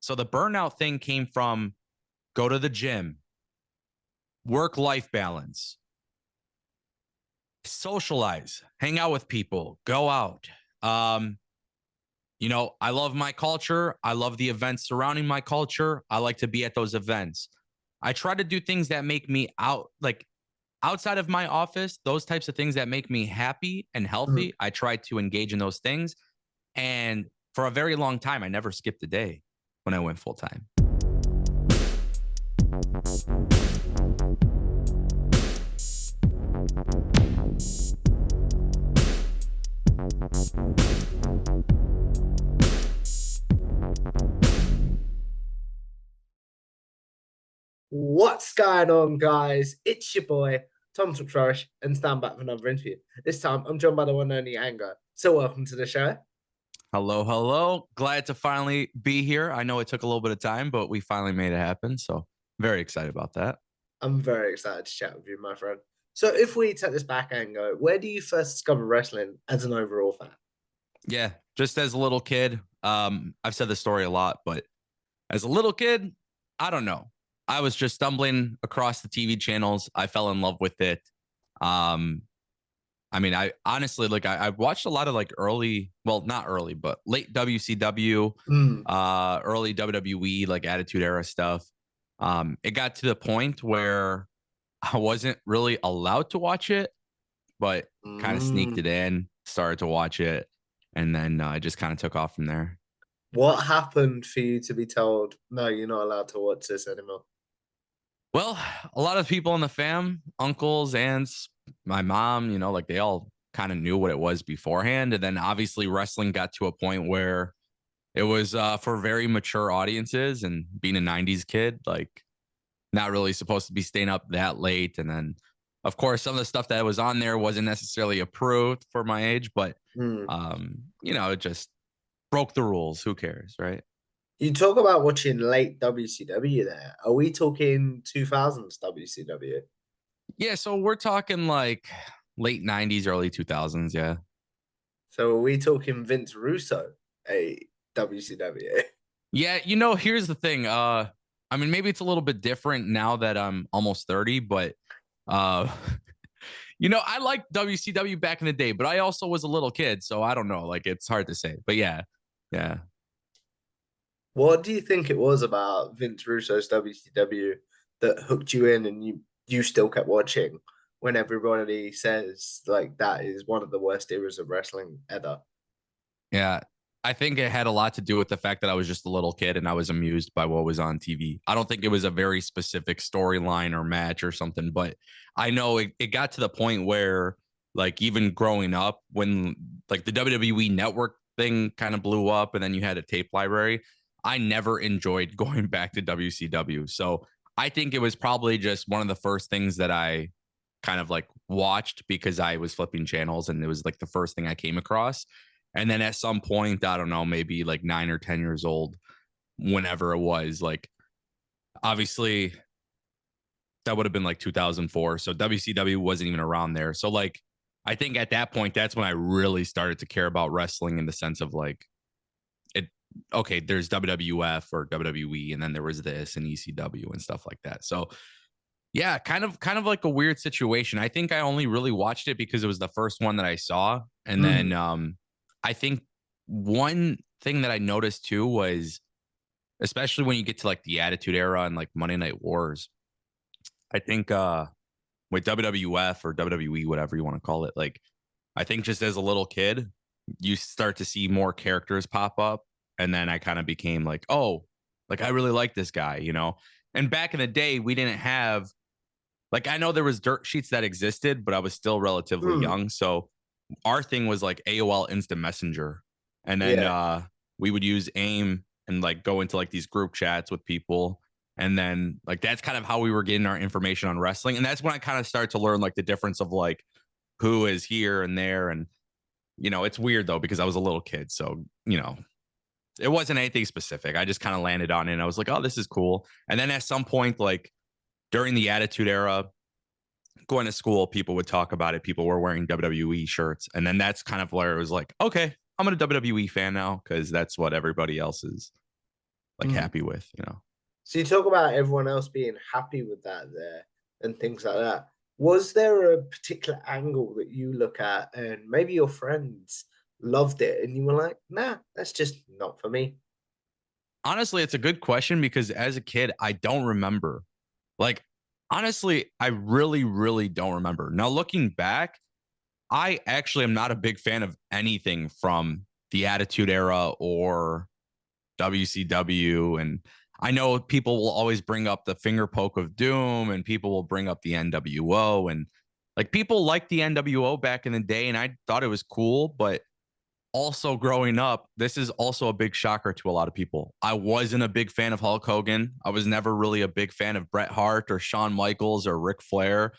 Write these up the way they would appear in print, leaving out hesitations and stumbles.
So the burnout thing came from go to the gym, work-life balance, socialize, hang out with people, go out. Um, I love my culture. I love the events surrounding my culture. I like to be at those events. I try to do things that make me outside of my office, those types of things that make me happy and Mm. healthy. I try to engage in those things. And for a very long time, I never skipped a day when I went full time. What's going on, guys? It's your boy, Tom Flourish, and stand back for another interview. This time, I'm joined by the one and only Anger. So, welcome to the show. Hello, hello. Glad to finally be here. I know it took a little bit of time, but we finally made it happen. So very excited about that. I'm very excited to chat with you, my friend. So, if we take this back, Anger, where do you first discover wrestling as an overall fan? Yeah, just as a little kid, I've said this story a lot, but as a little kid, I don't know. I was just stumbling across the TV channels. I fell in love with it. Um, I mean, I honestly I watched a lot of like early, well, not early, but late WCW, Mm. early WWE, like Attitude Era stuff. It got to the point where I wasn't really allowed to watch it, but kind of sneaked Mm. it in, started to watch it, and then I just kind of took off from there. What happened for you to be told, no, you're not allowed to watch this anymore? Well, a lot of people in the fam, uncles, aunts, my mom, like they all kind of knew what it was beforehand. And then obviously wrestling got to a point where it was for very mature audiences, and being a 90s kid, like not really supposed to be staying up that late. And then, of course, some of the stuff that was on there wasn't necessarily approved for my age, but, Mm. it just broke the rules. Who cares, right? You talk about watching late WCW there. Are we talking 2000s WCW? Yeah. So we're talking like late 90s, early 2000s. Yeah. So are we talking Vince Russo, a WCW? Yeah, here's the thing. I mean, maybe it's a little bit different now that I'm almost 30, but uh I liked WCW back in the day, but I also was a little kid, so I don't know. Like it's hard to say. But yeah. Yeah. What do you think it was about Vince Russo's WCW that hooked you in and you still kept watching when everybody says like that is one of the worst eras of wrestling ever? Yeah. I think it had a lot to do with the fact that I was just a little kid and I was amused by what was on TV. I don't think it was a very specific storyline or match or something, but I know it got to the point where, like, even growing up, when like the WWE network thing kind of blew up and then you had a tape library, I never enjoyed going back to WCW. So I think it was probably just one of the first things that I kind of like watched because I was flipping channels and it was like the first thing I came across. And then at some point, I don't know, maybe like 9 or 10 years old, whenever it was, like obviously that would have been like 2004. So WCW wasn't even around there. So like I think at that point, that's when I really started to care about wrestling in the sense of like it. Okay, there's WWF or WWE, and then there was this and ECW and stuff like that. So yeah, kind of like a weird situation. I think I only really watched it because it was the first one that I saw. And then Mm. I think one thing that I noticed too was, especially when you get to like the Attitude Era and like Monday Night Wars, I think with WWF or WWE, whatever you want to call it, like I think just as a little kid, you start to see more characters pop up. And then I kind of became like, oh, like I really like this guy. And back in the day, we didn't have, like, I know there was dirt sheets that existed, but I was still relatively Mm. young. So our thing was like AOL Instant Messenger. And then Yeah. we would use AIM and like go into like these group chats with people. And then like that's kind of how we were getting our information on wrestling. And that's when I kind of started to learn like the difference of like who is here and there. And it's weird though, because I was a little kid. So, it wasn't anything specific. I just kind of landed on it and I was like, oh, this is cool. And then at some point, like during the Attitude Era, going to school, people would talk about it. People were wearing WWE shirts. And then that's kind of where it was like, okay, I'm a WWE fan now because that's what everybody else is. like happy with, you know. So you talk about everyone else being happy with that there and things like that. Was there a particular angle that you look at and maybe your friends loved it and you were like, nah, that's just not for me? Honestly, it's a good question because as a kid, I don't remember. Like, honestly, I really, really don't remember. Now, looking back, I actually am not a big fan of anything from the Attitude Era or WCW. And I know people will always bring up the finger poke of doom and people will bring up the NWO. And like people liked the NWO back in the day, and I thought it was cool. But also growing up, this is also a big shocker to a lot of people. I wasn't a big fan of Hulk Hogan. I was never really a big fan of Bret Hart or Shawn Michaels or Ric Flair.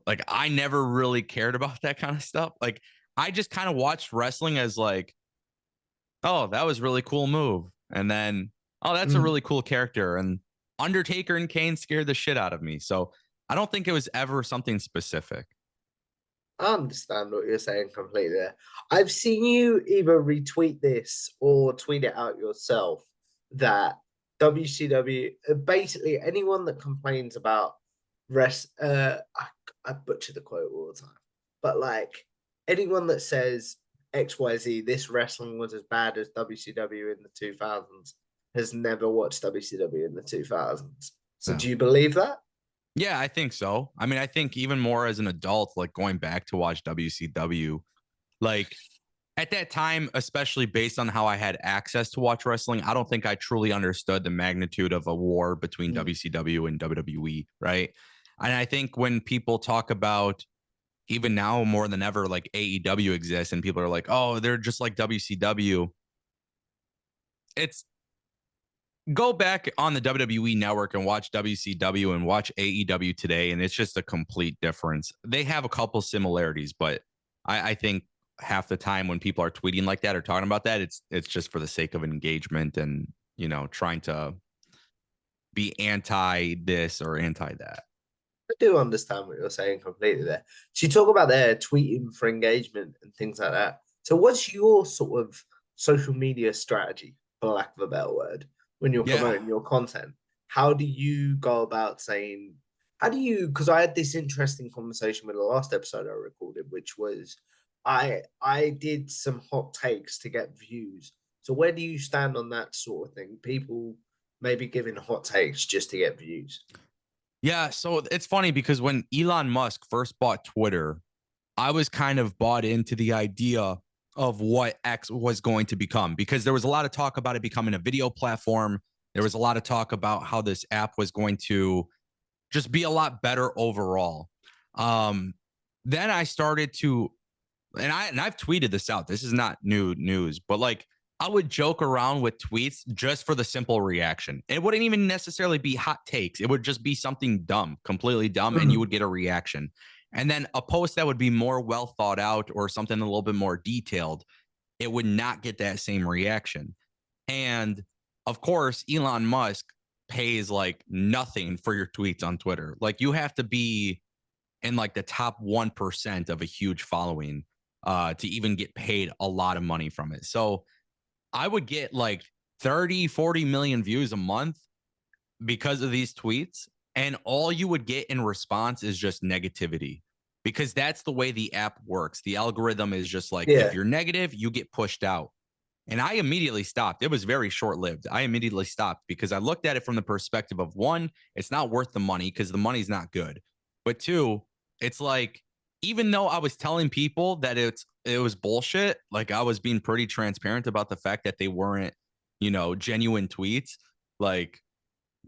Like I never really cared about that kind of stuff. Like I just kind of watched wrestling as like, oh, that was really cool move. And then, oh, that's a Mm. really cool character. And Undertaker and Kane scared the shit out of me. So I don't think it was ever something specific. I understand what you're saying completely there. I've seen you either retweet this or tweet it out yourself that WCW, basically anyone that complains about I butcher the quote all the time, but like anyone that says XYZ, this wrestling was as bad as WCW in the 2000s has never watched WCW in the 2000s. So Yeah. do you believe that? Yeah, I think so. I mean, I think even more as an adult, like going back to watch WCW, like at that time, especially based on how I had access to watch wrestling, I don't think I truly understood the magnitude of a war between Mm. WCW and WWE, right? And I think when people talk about even now more than ever, like AEW exists and people are like, oh, they're just like WCW. It's go back on the WWE network and watch WCW and watch AEW today, and it's just a complete difference. They have a couple similarities, but I think half the time when people are tweeting like that or talking about that, it's just for the sake of engagement and trying to be anti this or anti that. I do understand what you're saying completely there. So you talk about their tweeting for engagement and things like that. So what's your sort of social media strategy, for lack of a better word, when you're Yeah. promoting your content? How do you go about saying, how do you, because I had this interesting conversation with the last episode I recorded, which was I did some hot takes to get views. So where do you stand on that sort of thing? People maybe giving hot takes just to get views. Yeah. So it's funny because when Elon Musk first bought Twitter, I was kind of bought into the idea of what X was going to become because there was a lot of talk about it becoming a video platform. There was a lot of talk about how this app was going to just be a lot better overall. Um, then I started to, and I've tweeted this out. This is not new news, but like I would joke around with tweets just for the simple reaction. It wouldn't even necessarily be hot takes. It would just be something dumb, completely dumb, and you would get a reaction. And then a post that would be more well thought out or something a little bit more detailed, it would not get that same reaction. And of course, Elon Musk pays like nothing for your tweets on Twitter. Like you have to be in like the top 1% of a huge following to even get paid a lot of money from it. So I would get like 30, 40 million views a month because of these tweets. And all you would get in response is just negativity because that's the way the app works. The algorithm is just like if Yeah. you're negative, you get pushed out. And I immediately stopped. It was very short lived. I immediately stopped because I looked at it from the perspective of one, it's not worth the money because the money's not good. But two, it's like, even though I was telling people that it was bullshit, like I was being pretty transparent about the fact that they weren't, genuine tweets, like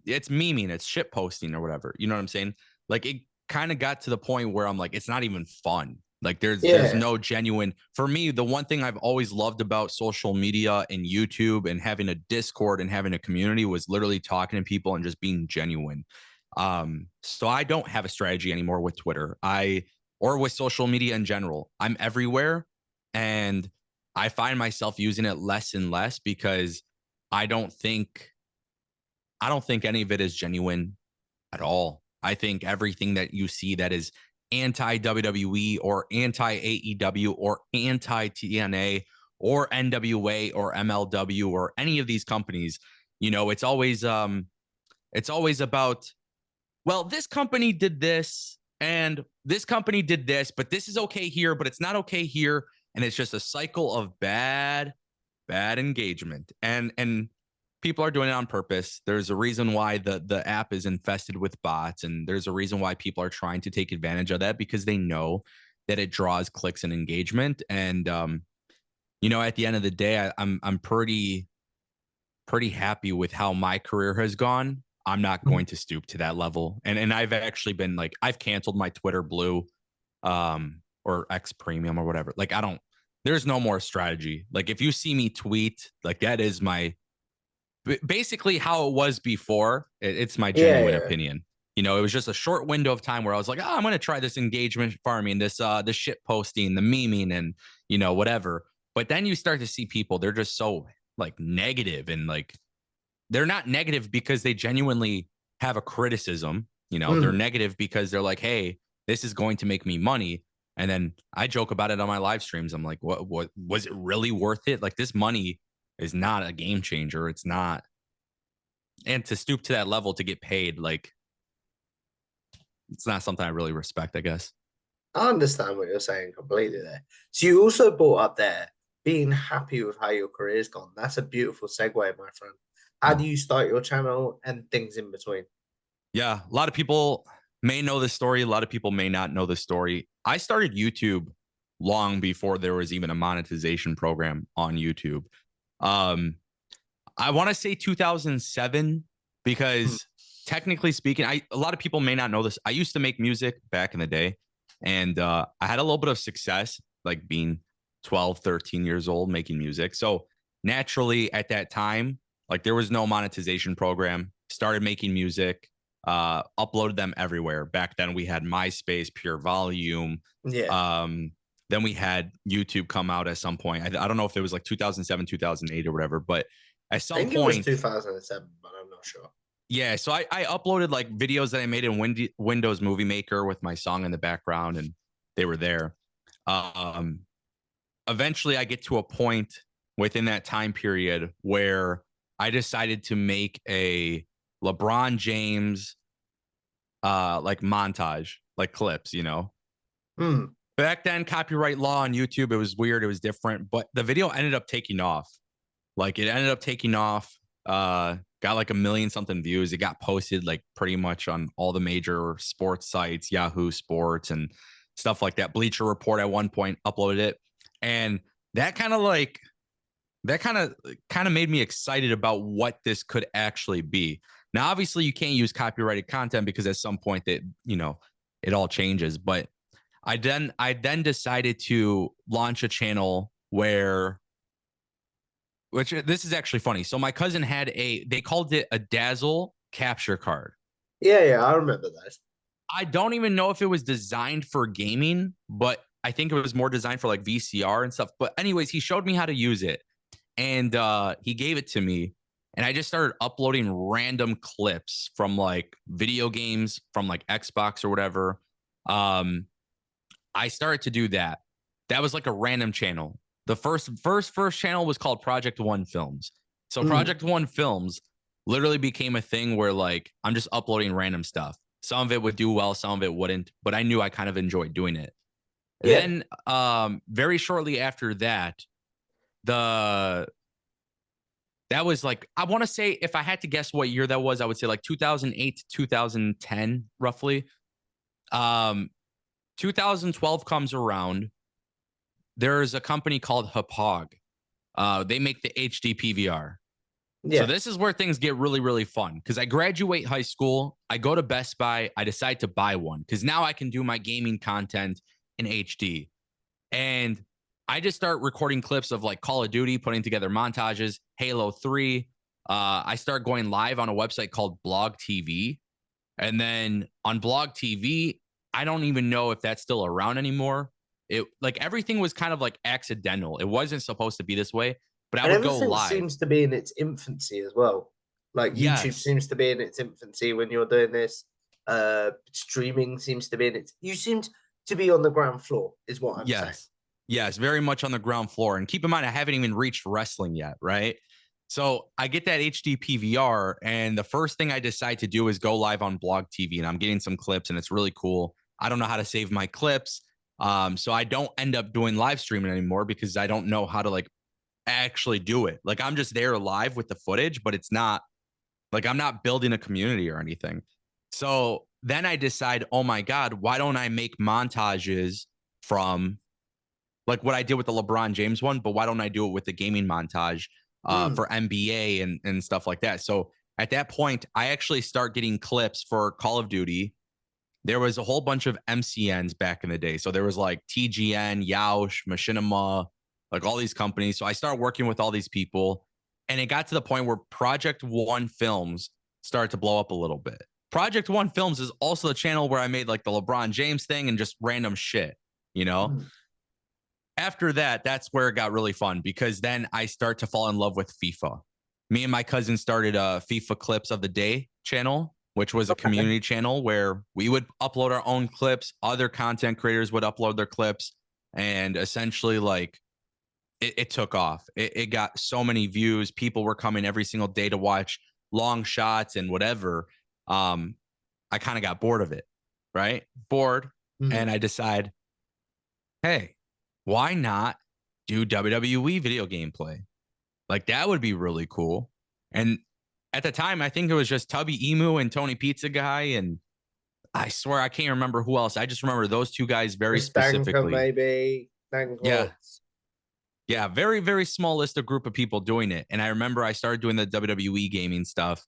it's memeing, it's shit posting or whatever. You know what I'm saying? Like it kind of got to the point where I'm like, it's not even fun. Like there's Yeah. no genuine for me. The one thing I've always loved about social media and YouTube and having a Discord and having a community was literally talking to people and just being genuine. So I don't have a strategy anymore with Twitter. Or with social media in general. I'm everywhere and I find myself using it less and less because I don't think I don't think any of it is genuine at all. I think everything that you see that is anti WWE or anti AEW or anti TNA or NWA or MLW or any of these companies, You know, it's always about, well, this company did this and this company did this, but this is okay here, but it's not okay here. And it's just a cycle of bad engagement. And people are doing it on purpose. There's a reason why the app is infested with bots, and there's a reason why people are trying to take advantage of that, because they know that it draws clicks and engagement. And you know, at the end of the day, I'm pretty happy with how my career has gone. I'm not Mhm. going to stoop to that level. And I've actually been like, I've canceled my Twitter Blue or X Premium or whatever. Like, I don't, there's no more strategy. Like, if you see me tweet, like, that is my basically how it was before. It's my Yeah, genuine yeah. opinion. You know, it was just a short window of time where I was like, oh, I'm going to try this engagement farming, this shit posting, the memeing, and, you know, whatever. But then you start to see people, they're just so like negative, and like, they're not negative because they genuinely have a criticism. You know, they're Mm. negative because they're like, hey, this is going to make me money. And then I joke about it on my live streams. I'm like, what was it really worth it? Like, this money is not a game changer. It's not. And to stoop to that level to get paid, like, it's not something I really respect, I guess. I understand what you're saying completely there. So you also brought up there being happy with how your career's gone. That's a beautiful segue, my friend. How do Mm. you start your channel and things in between? Yeah. A lot of people may know this story. A lot of people may not know the story. I started YouTube long before there was even a monetization program on YouTube. Um, I want to say 2007, Mm. because technically speaking, a lot of people may not know this. I used to make music back in the day, and I had a little bit of success, like being 12, 13 years old making music. So naturally at that time, like, there was no monetization program. Started making music, uploaded them everywhere. Back then we had MySpace, Pure Volume. Yeah. Um, then we had YouTube come out at some point. I don't know if it was like 2007, 2008 or whatever, but at I some think it was point, 2007, but I'm not sure. yeah. So I uploaded like videos that I made in Windows Movie Maker with my song in the background, and they were there. Um, Eventually, I get to a point within that time period where I decided to make a LeBron James like montage, like clips, you know. Mm. Back then, copyright law on YouTube, it was weird, it was different, but the video ended up taking off. Like, it ended up taking off. Got like a million something views. It got posted like pretty much on all the major sports sites, Yahoo Sports and stuff like that. Bleacher Report at one point uploaded it, and that kind of like that kind of made me excited about what this could actually be. Now, obviously, you can't use copyrighted content because at some point that, you know, it all changes. But I then decided to launch a channel where, which this is actually funny. So my cousin had they called it a Dazzle capture card. Yeah, yeah, I remember that. I don't even know if it was designed for gaming, but I think it was more designed for like VCR and stuff. But anyways, he showed me how to use it, and he gave it to me, and I just started uploading random clips from like video games from like Xbox or whatever. Um, I started to do that. That was like a random channel. The first channel was called Project One Films. So Mm. Project One Films literally became a thing where like I'm just uploading random stuff. Some of it would do well, some of it wouldn't, but I knew I kind of enjoyed doing it. Yeah. Then very shortly after that, the that was like, I want to say, if I had to guess what year that was, I would say like 2008 to 2010 roughly. Um 2012 comes around. There's a company called Hapog. They make the HD PVR. So Yeah. this is where things get really, really fun, because I graduate high school, I go to Best Buy, I decide to buy one because now I can do my gaming content in HD. And I just start recording clips of like Call of Duty, putting together montages, Halo 3. I start going live on a website called Blog TV. And then on Blog TV, I don't even know if that's still around anymore. It like everything was kind of like accidental. It wasn't supposed to be this way, but I And would go everything live. seems to be in its infancy as well. Like YouTube Yes. seems to be in its infancy when you're doing this. Streaming seems to be in its. You seem to be on the ground floor, is what I'm saying. Yes. Yes, very much on the ground floor. And keep in mind, I haven't even reached wrestling yet, right? So I get that HD PVR, and the first thing I decide to do is go live on Blog TV, and I'm getting some clips, and it's really cool. I don't know how to save my clips, so I don't end up doing live streaming anymore because I don't know how to like actually do it. Like I'm just there live with the footage, but it's not like I'm not building a community or anything. So then I decide, oh my God, why don't I make montages from like what I did with the LeBron James one, but why don't I do it with the gaming montage for NBA and stuff like that? So at that point, I actually start getting clips for Call of Duty. There was a whole bunch of MCNs back in the day. So there was like TGN, Yaush, Machinima, like all these companies. So I started working with all these people. And it got to the point where Project One Films started to blow up a little bit. Project One Films is also the channel where I made like the LeBron James thing and just random shit, you know? After that, that's where it got really fun because then I start to fall in love with FIFA. Me and my cousin started a FIFA Clips of the Day channel, which was a community channel where we would upload our own clips. Other content creators would upload their clips. And essentially, like, it took off. It got so many views. People were coming every single day to watch long shots and whatever. I kind of got bored of it, right? Bored. And I decide, hey, why not do WWE video gameplay? Like that would be really cool. And at the time, I think it was just Tubby Emu and Tony Pizza Guy. And I swear I can't remember who else. I just remember those two guys very specifically. Maybe. Yeah. Yeah. Very, very small list of group of people doing it. And I remember I started doing the WWE gaming stuff.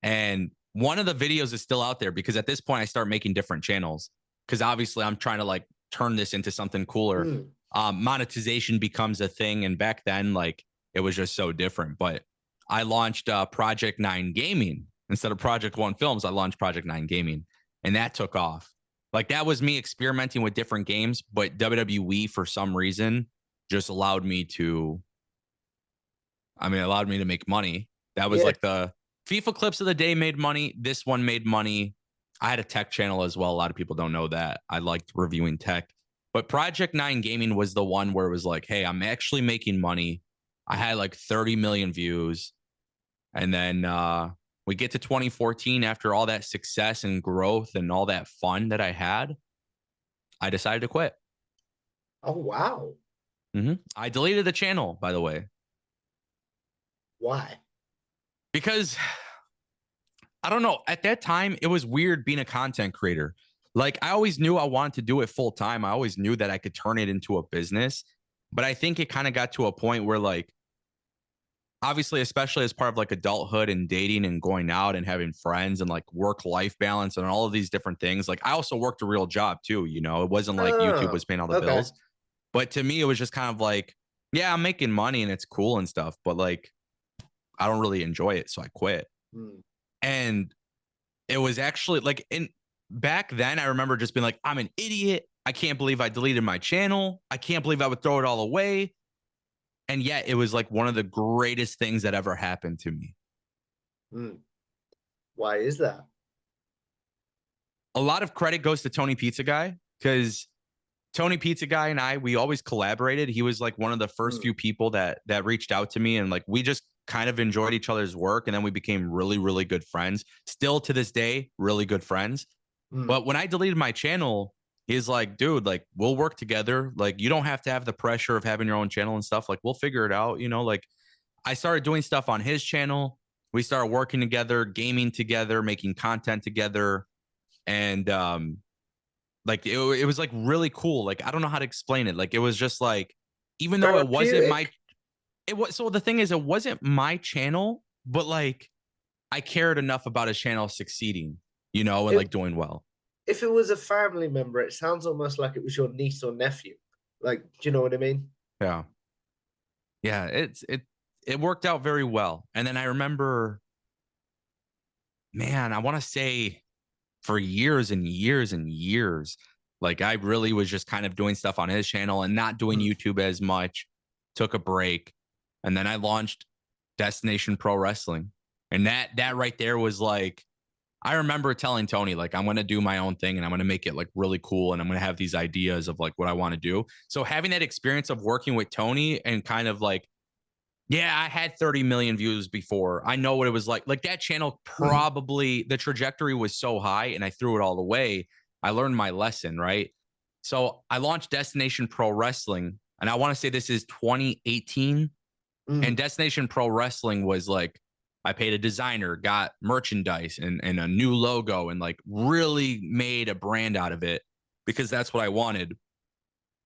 And one of the videos is still out there because at this point I start making different channels because obviously I'm trying to like turn this into something cooler. Monetization becomes a thing. And back then, like it was just so different. But I launched Project 9 Gaming instead of Project One Films. I launched Project 9 Gaming and that took off. Like that was me experimenting with different games, but WWE for some reason just allowed me to make money. That was like the FIFA Clips of the Day made money. This one made money. I had a tech channel as well. A lot of people don't know that. I liked reviewing tech. But Project 9 Gaming was the one where it was like, hey, I'm actually making money. I had like 30 million views. And then we get to 2014 after all that success and growth and all that fun that I had. I decided to quit. Oh, wow. I deleted the channel, by the way. Why? Because I don't know. At that time, it was weird being a content creator. Like I always knew I wanted to do it full time. I always knew that I could turn it into a business. But I think it kind of got to a point where like, obviously, especially as part of like adulthood and dating and going out and having friends and like work-life balance and all of these different things. Like I also worked a real job too, you know, it wasn't like YouTube was paying all the bills. But to me, it was just kind of like, yeah, I'm making money and it's cool and stuff, but like, I don't really enjoy it. So I quit. And it was actually like back then, I remember just being like, I'm an idiot. I can't believe I deleted my channel. I can't believe I would throw it all away. And yet it was like one of the greatest things that ever happened to me. Why is that? A lot of credit goes to Tony Pizza Guy because Tony Pizza Guy and we always collaborated. He was like one of the first few people that reached out to me and like we just kind of enjoyed each other's work. And then we became really, really good friends. Still to this day, really good friends. But when I deleted my channel, he's like, dude, like we'll work together. Like you don't have to have the pressure of having your own channel and stuff. Like we'll figure it out. You know, like I started doing stuff on his channel. We started working together, gaming together, making content together. And like it was like really cool. Like I don't know how to explain it. Like it was just like, even though it wasn't so the thing is, it wasn't my channel, but like I cared enough about his channel succeeding, you know, and like doing well. If it was a family member, it sounds almost like it was your niece or nephew. Like, do you know what I mean? Yeah. Yeah, it worked out very well. And then I remember, man, I want to say for years and years and years, like I really was just kind of doing stuff on his channel and not doing YouTube as much, took a break. And then I launched Destination Pro Wrestling. And that right there was like, I remember telling Tony, like, I'm going to do my own thing and I'm going to make it like really cool. And I'm going to have these ideas of like what I want to do. So having that experience of working with Tony and kind of like, Yeah, I had 30 million views before. I know what it was like. Like that channel, probably the trajectory was so high and I threw it all away. I learned my lesson, right? So I launched Destination Pro Wrestling, and I want to say this is 2018. And Mm. Destination Pro Wrestling was like, I paid a designer, got merchandise and a new logo, and like really made a brand out of it because that's what I wanted.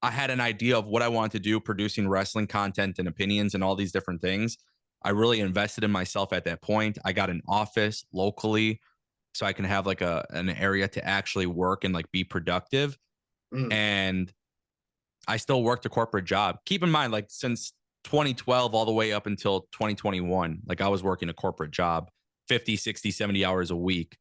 I had an idea of what I wanted to do, producing wrestling content and opinions and all these different things. I really invested in myself at that point. I got an office locally so I can have like an area to actually work and like be productive. Mm. And I still worked a corporate job. Keep in mind, like since 2012 all the way up until 2021, like I was working a corporate job, 50, 60, 70 hours a week.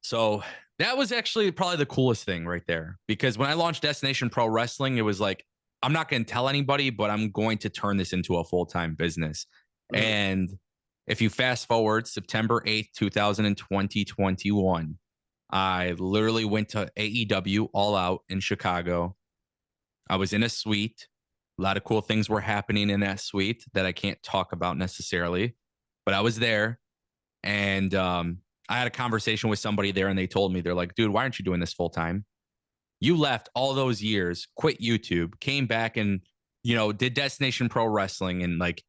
So that was actually probably the coolest thing right there. Because when I launched Destination Pro Wrestling, it was like, I'm not going to tell anybody, but I'm going to turn this into a full-time business. Mm. And if you fast forward September 8th, 2021, I literally went to AEW All Out in Chicago. I was in a suite. A lot of cool things were happening in that suite that I can't talk about necessarily, but I was there. And I had a conversation with somebody there, and they told me, they're like, dude, why aren't you doing this full time? You left all those years, quit YouTube, came back and, did Destination Pro Wrestling. And like,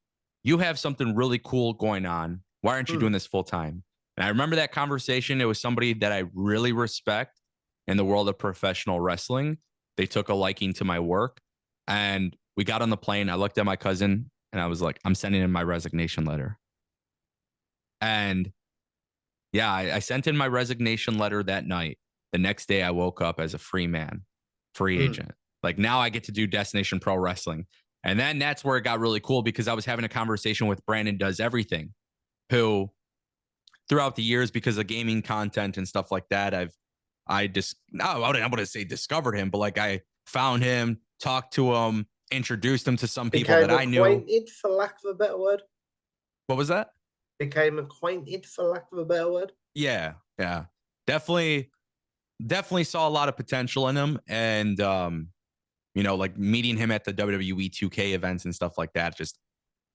you have something really cool going on. Why aren't you doing Mm. this full time? And I remember that conversation. It was somebody that I really respect in the world of professional wrestling. They took a liking to my work, and we got on the plane. I looked at my cousin and I was like, I'm sending in my resignation letter. And yeah, I sent in my resignation letter that night. The next day, I woke up as a free man, free Mm. agent. Like now I get to do Destination Pro Wrestling. And then that's where it got really cool because I was having a conversation with Brandon Does Everything, who throughout the years, because of gaming content and stuff like that, I just, no, I wouldn't say discovered him, but like I found him, talked to him, introduced him to some people that Became I knew. acquainted, for lack of a better word. What was that? Became acquainted, for lack of a better word. Yeah, yeah, definitely, definitely saw a lot of potential in him, and like meeting him at the WWE 2K events and stuff like that. Just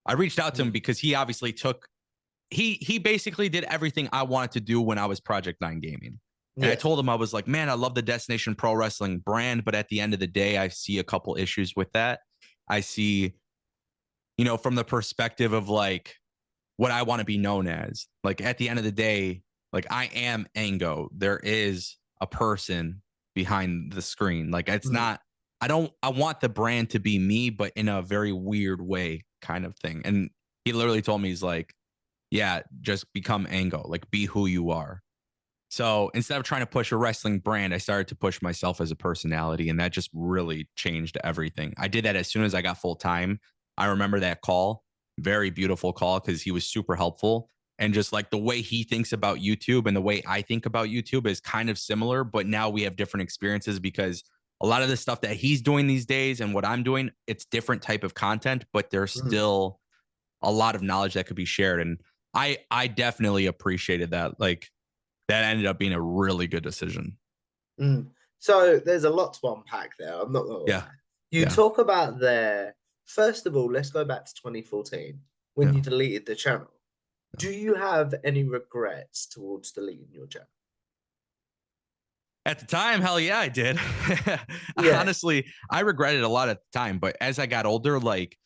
I reached out to him Mm. because he obviously he basically did everything I wanted to do when I was Project 9 Gaming. And I Yeah. told him, I was like, man, I love the Destination Pro Wrestling brand, but at the end of the day, I see a couple issues with that. I see, from the perspective of like what I want to be known as. Like at the end of the day, like I am Ango. There is a person behind the screen. Like it's Mm. not, I want the brand to be me, but in a very weird way kind of thing. And he literally told me, he's like, yeah, just become Ango, like be who you are. So instead of trying to push a wrestling brand, I started to push myself as a personality. And that just really changed everything. I did that as soon as I got full time. I remember that call, very beautiful call because he was super helpful. And just like the way he thinks about YouTube and the way I think about YouTube is kind of similar, but now we have different experiences because a lot of the stuff that he's doing these days and what I'm doing, it's different type of content, but there's Mm. still a lot of knowledge that could be shared. And I definitely appreciated that. Like that ended up being a really good decision. Mm. So there's a lot to unpack there. I'm not gonna Yeah. lie. You Yeah. talk about there. First of all, let's go back to 2014 when Yeah. you deleted the channel. Yeah. Do you have any regrets towards deleting your channel? At the time, hell yeah, I did. Yeah. Honestly, I regretted a lot at the time, but as I got older, like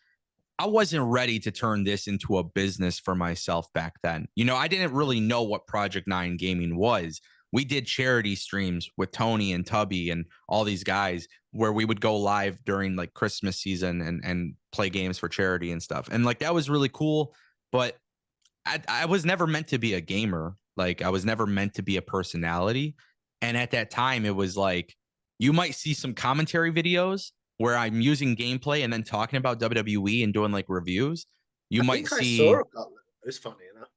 I wasn't ready to turn this into a business for myself back then. I didn't really know what Project 9 Gaming was. We did charity streams with Tony and Tubby and all these guys where we would go live during like Christmas season and play games for charity and stuff. And like that was really cool, but I was never meant to be a gamer. Like I was never meant to be a personality. And at that time, it was like you might see some commentary videos where I'm using gameplay and then talking about WWE and doing like reviews. You I might think I saw see, a couple. It was funny enough.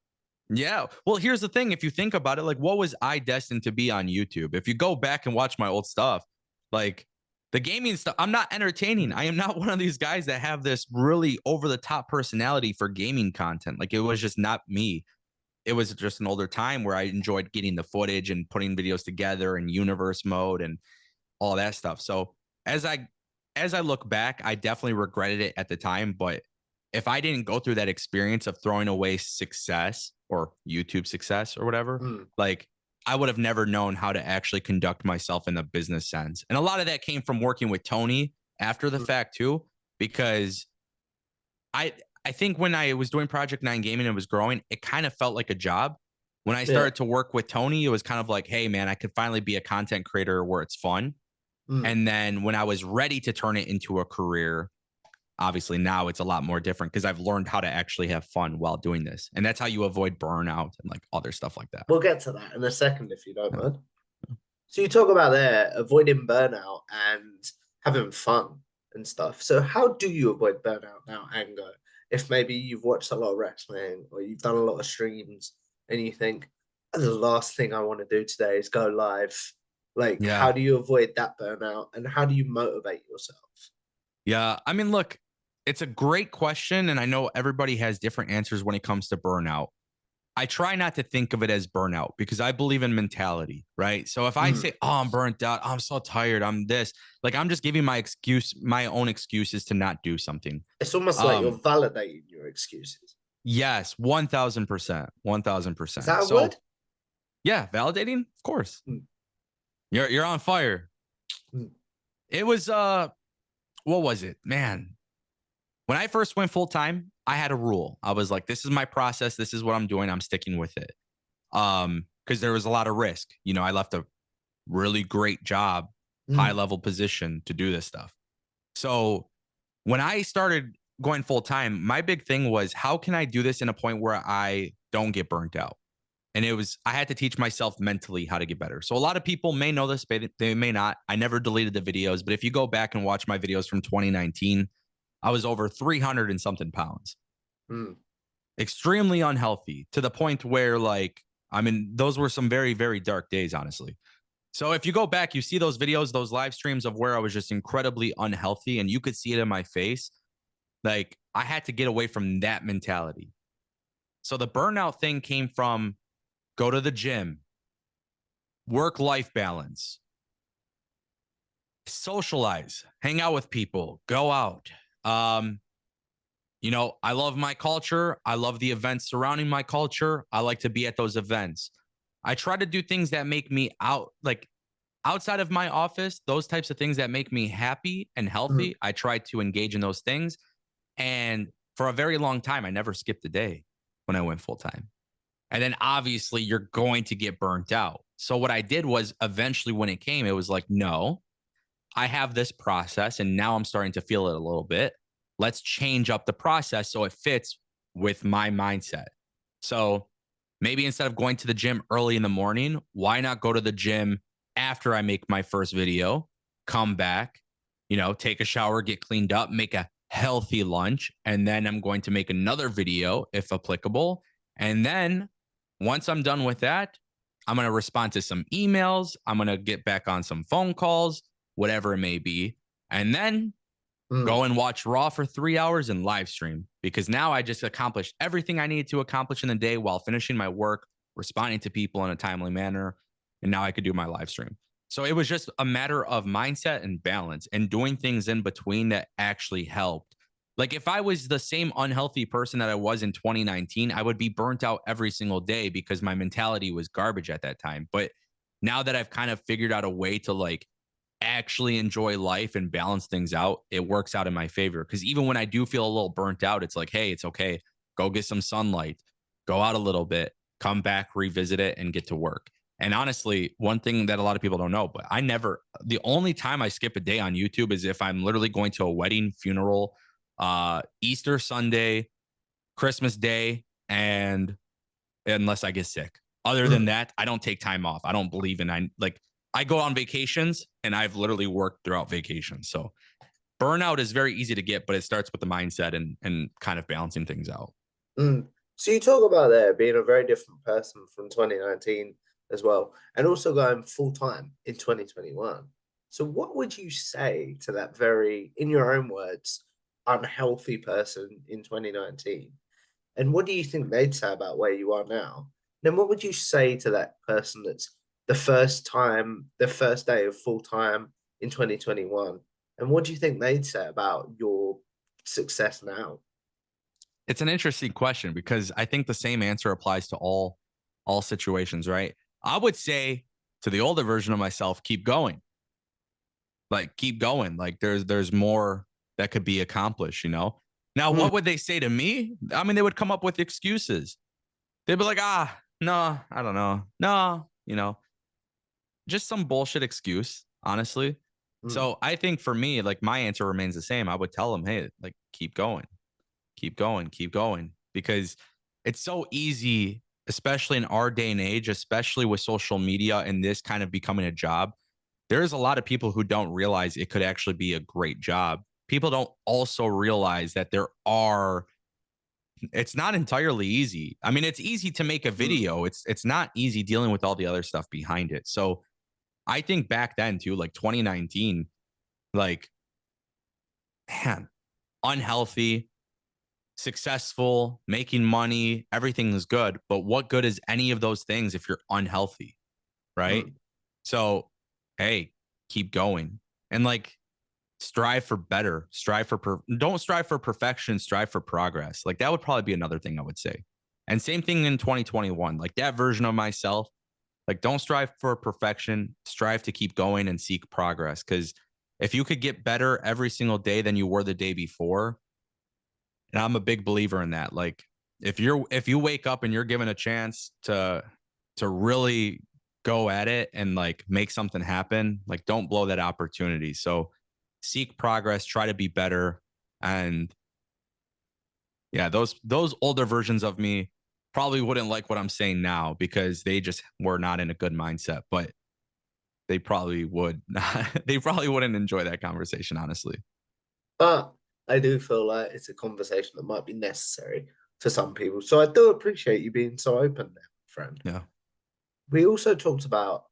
yeah. Well, here's the thing. If you think about it, like what was I destined to be on YouTube? If you go back and watch my old stuff, like the gaming stuff, I'm not entertaining. I am not one of these guys that have this really over the top personality for gaming content. Like it was just not me. It was just an older time where I enjoyed getting the footage and putting videos together and universe mode and all that stuff. So as I look back, I definitely regretted it at the time, but if I didn't go through that experience of throwing away success or YouTube success or whatever, Mm, like I would have never known how to actually conduct myself in the business sense. And a lot of that came from working with Tony after the mm, fact too, because I I think when I was doing Project 9 Gaming and it was growing, it kind of felt like a job. When I yeah. started to work with Tony, it was kind of like, hey man, I could finally be a content creator where it's fun. Mm. And then when I was ready to turn it into a career, obviously now it's a lot more different because I've learned how to actually have fun while doing this. And that's how you avoid burnout and like other stuff like that. We'll get to that in a second if you don't Yeah. mind. So you talk about there avoiding burnout and having fun and stuff. So how do you avoid burnout now, anger? If maybe you've watched a lot of wrestling or you've done a lot of streams and you think the last thing I want to do today is go live. Like, Yeah. how do you avoid that burnout and how do you motivate yourself? Yeah. I mean, look, it's a great question. And I know everybody has different answers when it comes to burnout. I try not to think of it as burnout because I believe in mentality, right? So if I Mm. say, "Oh, I'm burnt out. I'm so tired. I'm this," like I'm just giving my own excuses to not do something. It's almost like you're Um, validating your excuses. yes, 1000%, Is 1000%. that a word? So yeah, validating, of course. Mm. You're on fire. Mm. It was what was it, man? When I first went full time, I had a rule. I was like, "This is my process. This is what I'm doing. I'm sticking with it." Because there was a lot of risk. You know, I left a really great job, high Mm. level position to do this stuff. So when I started going full time, my big thing was how can I do this in a point where I don't get burnt out? And it was, I had to teach myself mentally how to get better. So a lot of people may know this, but they may not. I never deleted the videos, but if you go back and watch my videos from 2019, I was over 300 and something pounds, Mm. extremely unhealthy to the point where, like, I mean, those were some very, very dark days, honestly. So if you go back, you see those videos, those live streams of where I was just incredibly unhealthy and you could see it in my face. Like I had to get away from that mentality. So the burnout thing came from go to the gym, work life balance, socialize, hang out with people, go out. Um, I love my culture. I love the events surrounding my culture. I like to be at those events. I try to do things that make me outside of my office, those types of things that make me happy and Mm. healthy, I try to engage in those things. And for a very long time, I never skipped a day when I went full time. And then obviously you're going to get burnt out. So what I did was eventually when it came, it was like, no, I have this process and now I'm starting to feel it a little bit. Let's change up the process so it fits with my mindset. So maybe instead of going to the gym early in the morning, why not go to the gym after I make my first video, come back, take a shower, get cleaned up, make a healthy lunch, and then I'm going to make another video if applicable. And then once I'm done with that, I'm going to respond to some emails. I'm going to get back on some phone calls, whatever it may be. And then Mm. go and watch Raw for 3 hours and live stream because now I just accomplished everything I needed to accomplish in the day while finishing my work, responding to people in a timely manner. And now I could do my live stream. So it was just a matter of mindset and balance and doing things in between that actually helped. Like if I was the same unhealthy person that I was in 2019, I would be burnt out every single day because my mentality was garbage at that time. But now that I've kind of figured out a way to like actually enjoy life and balance things out, it works out in my favor. Because even when I do feel a little burnt out, it's like, hey, it's okay. Go get some sunlight, go out a little bit, come back, revisit it, and get to work. And honestly, one thing that a lot of people don't know, but the only time I skip a day on YouTube is if I'm literally going to a wedding, funeral, Easter Sunday, Christmas Day, and unless I get sick. Other than Mm. that, I don't take time off. I don't believe in I go on vacations and I've literally worked throughout vacations. So burnout is very easy to get, but it starts with the mindset and kind of balancing things out. Mm. So you talk about there being a very different person from 2019 as well, and also going full time in 2021. So what would you say to that very, in your own words, unhealthy person in 2019? And what do you think they'd say about where you are now? Then what would you say to that person that's the first day of full time in 2021? And what do you think they'd say about your success now? It's an interesting question because I think the same answer applies to all situations, right? I would say to the older version of myself, keep going. Like keep going. Like there's more that could be accomplished, you know? Now, Mm, what would they say to me? I mean, they would come up with excuses. They'd be like, no, I don't know. No, just some bullshit excuse, honestly. mm, So I think for me, like my answer remains the same. I would tell them, hey, like keep going, keep going, keep going. Because it's so easy, especially in our day and age, especially with social media and this kind of becoming a job. There's a lot of people who don't realize it could actually be a great job. People don't also realize that it's not entirely easy. I mean, it's easy to make a mm, video. It's not easy dealing with all the other stuff behind it. So I think back then too, like 2019, like man, unhealthy, successful, making money, everything is good. But what good is any of those things if you're unhealthy? Right. mm. So, hey, keep going. And like strive for better, don't strive for perfection, strive for progress. Like that would probably be another thing I would say. And same thing in 2021, like that version of myself, like don't strive for perfection, strive to keep going and seek progress. Cause if you could get better every single day than you were the day before, and I'm a big believer in that. Like if you wake up and you're given a chance to really go at it and like make something happen, like don't blow that opportunity. So seek progress, try to be better. And yeah, those older versions of me probably wouldn't like what I'm saying now because they just were not in a good mindset, but they probably would not, they probably wouldn't enjoy that conversation, honestly. But I do feel like it's a conversation that might be necessary for some people. So I do appreciate you being so open there, friend. Yeah. We also talked about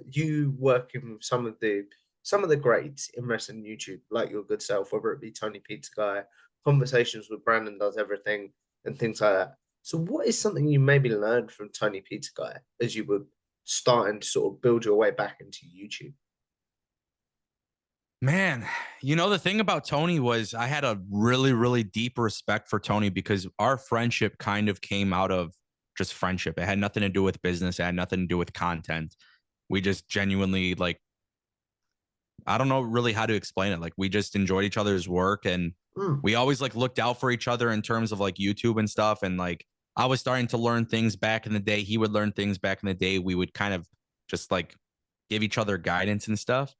you working with some of the greats in wrestling YouTube, like your good self, whether it be Tony Pizza Guy, conversations with Brandon does everything, and things like that. So, what is something you maybe learned from Tony Pizza Guy as you were starting to sort of build your way back into YouTube? Man, the thing about Tony was I had a really, really deep respect for Tony because our friendship kind of came out of just friendship. It had nothing to do with business, it had nothing to do with content. We just genuinely, like, I don't know really how to explain it. Like, we just enjoyed each other's work and Mm, we always like looked out for each other in terms of like YouTube and stuff. And like, I was starting to learn things back in the day. He would learn things back in the day. We would kind of just like give each other guidance and stuff.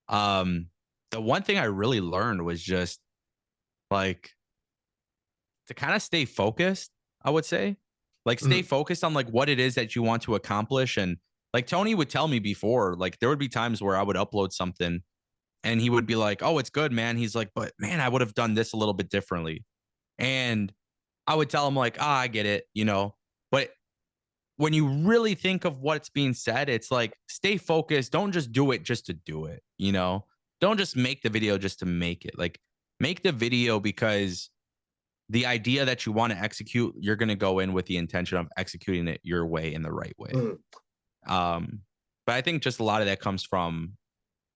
Um, the one thing I really learned was just like to kind of stay focused, I would say. Like stay mm, focused on like what it is that you want to accomplish. And like Tony would tell me before, like there would be times where I would upload something and he would be like, "Oh, it's good, man." He's like, "But man, I would have done this a little bit differently." And I would tell him like, I get it. But when you really think of what's being said, it's like stay focused. Don't just do it just to do it. Don't just make the video just to make it. Like make the video because the idea that you want to execute, you're going to go in with the intention of executing it your way in the right way. mm, Um, but I think just a lot of that comes from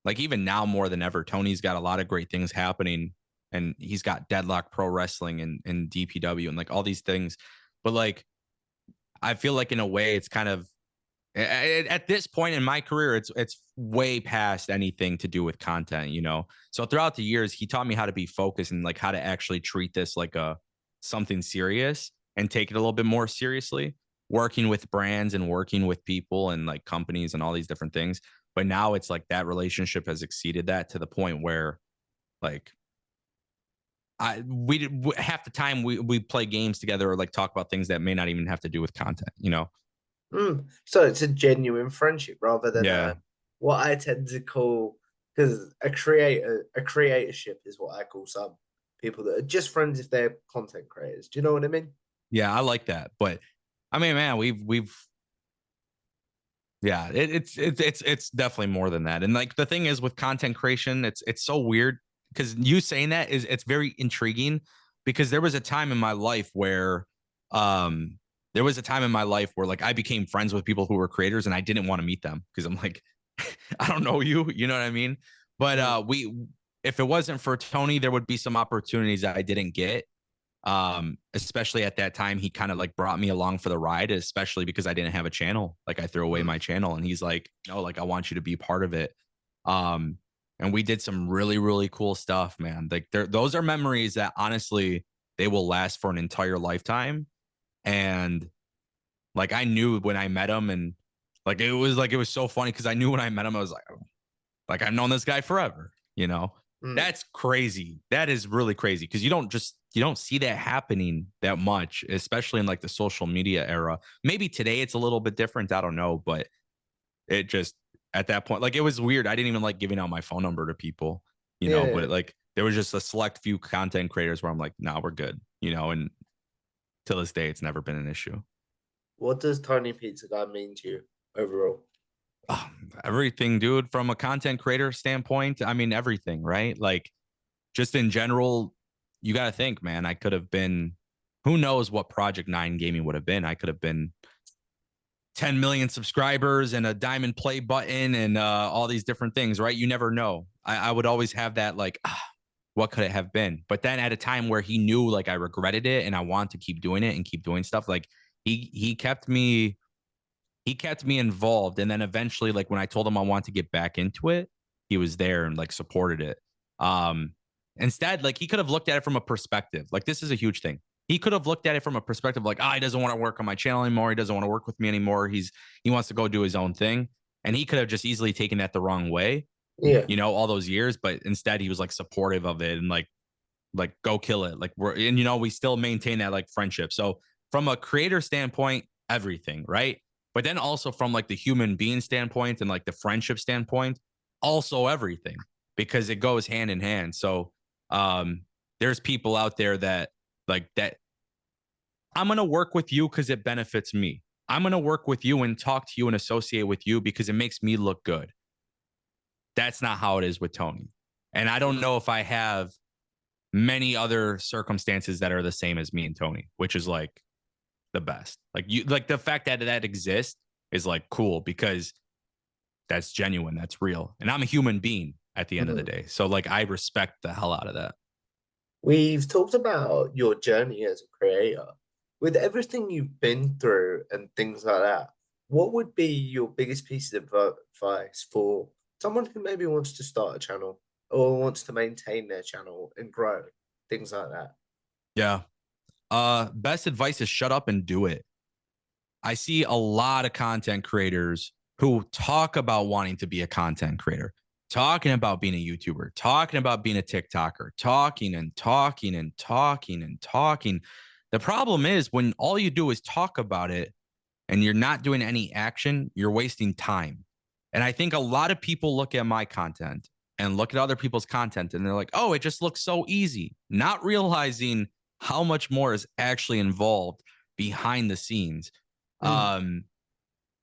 like even now more than ever, Tony's got a lot of great things happening and he's got Deadlock Pro Wrestling and DPW and like all these things. But like I feel like in a way it's kind of at this point in my career, it's way past anything to do with content. So throughout the years, he taught me how to be focused and like how to actually treat this like a something serious and take it a little bit more seriously, working with brands and working with people and like companies and all these different things. But now it's like that relationship has exceeded that to the point where like half the time we play games together or like talk about things that may not even have to do with content. mm. So it's a genuine friendship rather than Yeah. what I tend to call, because a creatorship is what I call some people that are just friends if they're content creators. Do you know what I mean? Yeah, I like that. But I mean, man, we've yeah, it's definitely more than that. And like the thing is with content creation, it's so weird because you saying that is it's very intriguing because there was a time in my life where um like I became friends with people who were creators and I didn't want to meet them because I'm like, I don't know you know what I mean? But Mm, we if it wasn't for Tony, there would be some opportunities that I didn't get Especially at that time, he kind of like brought me along for the ride, especially because I didn't have a channel. Like I threw away my channel, and he's like, no, like I want you to be part of it. And we did some really, really cool stuff, man. Like those are memories that honestly, they will last for an entire lifetime. And like I knew when I met him, and it was so funny because I knew when I met him, I was like, oh, like I've known this guy forever, you know? That's crazy. That is really crazy because you don't see that happening that much, especially in like the social media era. Maybe today it's a little bit different. I don't know, but it just at that point, like it was weird. I didn't even like giving out my phone number to people, you know, but like there was just a select few content creators where I'm like, nah, we're good, you know, and to this day, it's never been an issue. What does Tiny Pizza Guy mean to you overall? Oh, everything, dude, from a content creator standpoint. I mean, everything, right? Like just in general, you got to think, man, I could have been, who knows what Project 9 Gaming would have been. I could have been 10 million subscribers and a diamond play button and all these different things, right? You never know. I would always have that like, what could it have been? But then at a time where he knew like I regretted it and I want to keep doing it and keep doing stuff, like he kept me involved. And then eventually, like when I told him I want to get back into it, he was there and like supported it. Instead, like he could have looked at it from a perspective. Like this is a huge thing. He could have looked at it from a perspective like, he doesn't want to work on my channel anymore. He doesn't want to work with me anymore. He wants to go do his own thing. And he could have just easily taken that the wrong way, Yeah. you know, all those years. But instead he was like supportive of it and like go kill it. Like and you know, we still maintain that like friendship. So from a creator standpoint, everything, right? But then also from like the human being standpoint and like the friendship standpoint, also everything, because it goes hand in hand. So there's people out there that like that I'm going to work with you because it benefits me. I'm going to work with you and talk to you and associate with you because it makes me look good. That's not how it is with Tony. And I don't know if I have many other circumstances that are the same as me and Tony, which is like the best. Like the fact that that exists is like cool because that's genuine, that's real. And I'm a human being at the end of the day. So like I respect the hell out of that. We've talked about your journey as a creator. With everything you've been through and things like that, what would be your biggest piece of advice for someone who maybe wants to start a channel or wants to maintain their channel and grow, things like that? Yeah. Best advice is shut up and do it. I see a lot of content creators who talk about wanting to be a content creator, talking about being a YouTuber, talking about being a TikToker, talking and talking and talking and talking. The problem is when all you do is talk about it and you're not doing any action, you're wasting time. And I think a lot of people look at my content and look at other people's content and they're like, oh, it just looks so easy, not realizing how much more is actually involved behind the scenes.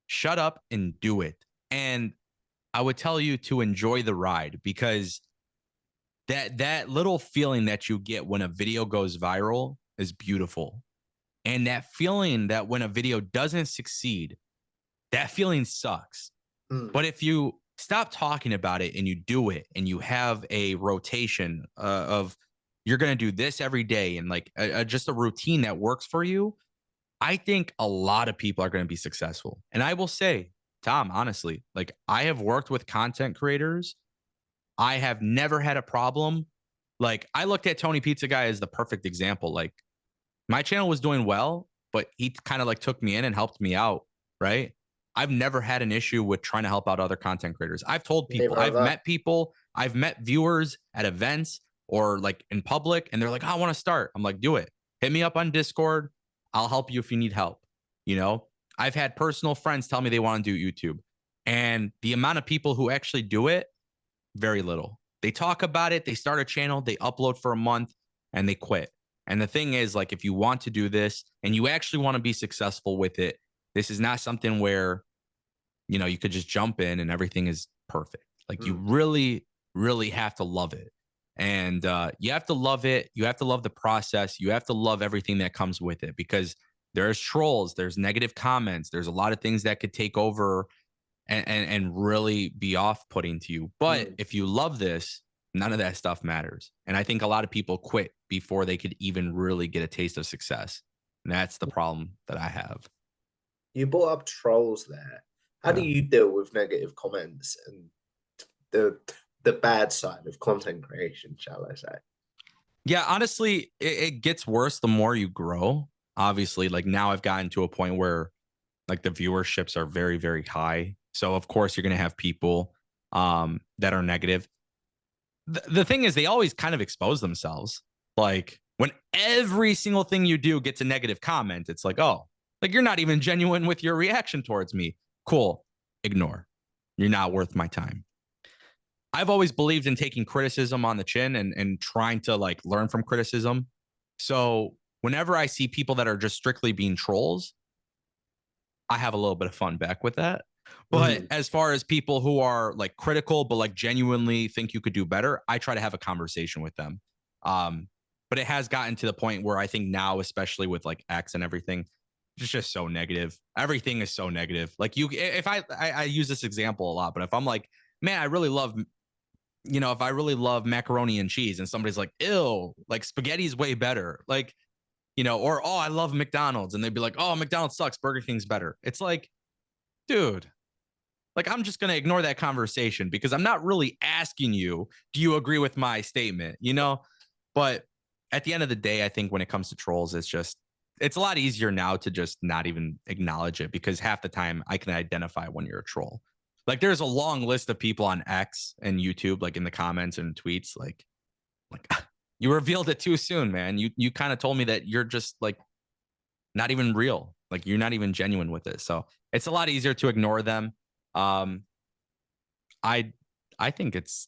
Shut up and do it. And I would tell you to enjoy the ride because that little feeling that you get when a video goes viral is beautiful. And that feeling that when a video doesn't succeed, that feeling sucks. But if you stop talking about it and you do it and you have a rotation of you're going to do this every day and like just a routine that works for you, I think a lot of people are going to be successful. And I will say, Tom, honestly, like I have worked with content creators. I have never had a problem. Like I looked at Tony Pizza Guy as the perfect example. Like my channel was doing well, but he kind of like took me in and helped me out. Right. I've never had an issue with trying to help out other content creators. I've told people, I've met viewers at events or like in public, and they're like, I want to start. I'm like, do it. Hit me up on Discord. I'll help you if you need help. You know, I've had personal friends tell me they want to do YouTube, and the amount of people who actually do it, very little. They talk about it, they start a channel, they upload for a month, and they quit. And the thing is, like, if you want to do this and you actually want to be successful with it, this is not something where, you know, you could just jump in and everything is perfect. Like, you really, really have to love it. And you have to love it. You have to love the process. You have to love everything that comes with it because there's trolls, there's negative comments, there's a lot of things that could take over and really be off-putting to you. But if you love this, none of that stuff matters. And I think a lot of people quit before they could even really get a taste of success. And that's the problem that I have. You brought up trolls there. How do Yeah. you deal with negative comments and the the bad side of content creation, shall I say? Yeah, honestly, it gets worse the more you grow. Obviously, like now I've gotten to a point where like the viewerships are very, very high. So of course you're gonna have people that are negative. The thing is they always kind of expose themselves. Like when every single thing you do gets a negative comment, it's like, oh, like you're not even genuine with your reaction towards me. Cool. Ignore. You're not worth my time. I've always believed in taking criticism on the chin and trying to like learn from criticism. So whenever I see people that are just strictly being trolls, I have a little bit of fun back with that. But Mhm. as far as people who are like critical, but like genuinely think you could do better, I try to have a conversation with them. Um, but it has gotten to the point where I think now, especially with like X and everything, it's just so negative. Everything is so negative. Like you, if I use this example a lot, but if I'm like, man, I really love, you know, if I really love macaroni and cheese, and somebody's like, ill, like spaghetti's way better, like, you know, or oh, I love McDonald's, and they'd be like, oh, McDonald's sucks, Burger King's better. It's like, dude, like I'm just gonna ignore that conversation because I'm not really asking you, do you agree with my statement? You know, but at the end of the day, I think when it comes to trolls, it's a lot easier now to just not even acknowledge it because half the time I can identify when you're a troll. Like there's a long list of people on X and YouTube, like in the comments and tweets, like you revealed it too soon, man. You kind of told me that you're just like not even real. Like you're not even genuine with it. So it's a lot easier to ignore them. Um, I I think it's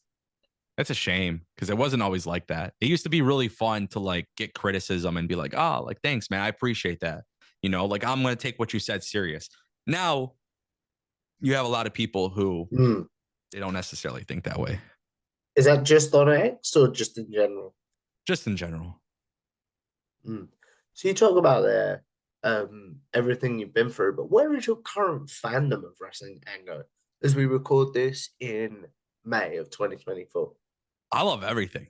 a shame because it wasn't always like that. It used to be really fun to like get criticism and be like, oh, like thanks, man. I appreciate that. You know, like I'm gonna take what you said serious. Now you have a lot of people who Mm. they don't necessarily think that way, Is that just on X or just in general? just in general. Mm. So you talk about there everything you've been through, but where is your current fandom of wrestling Ango as we record this in May of 2024? I love everything.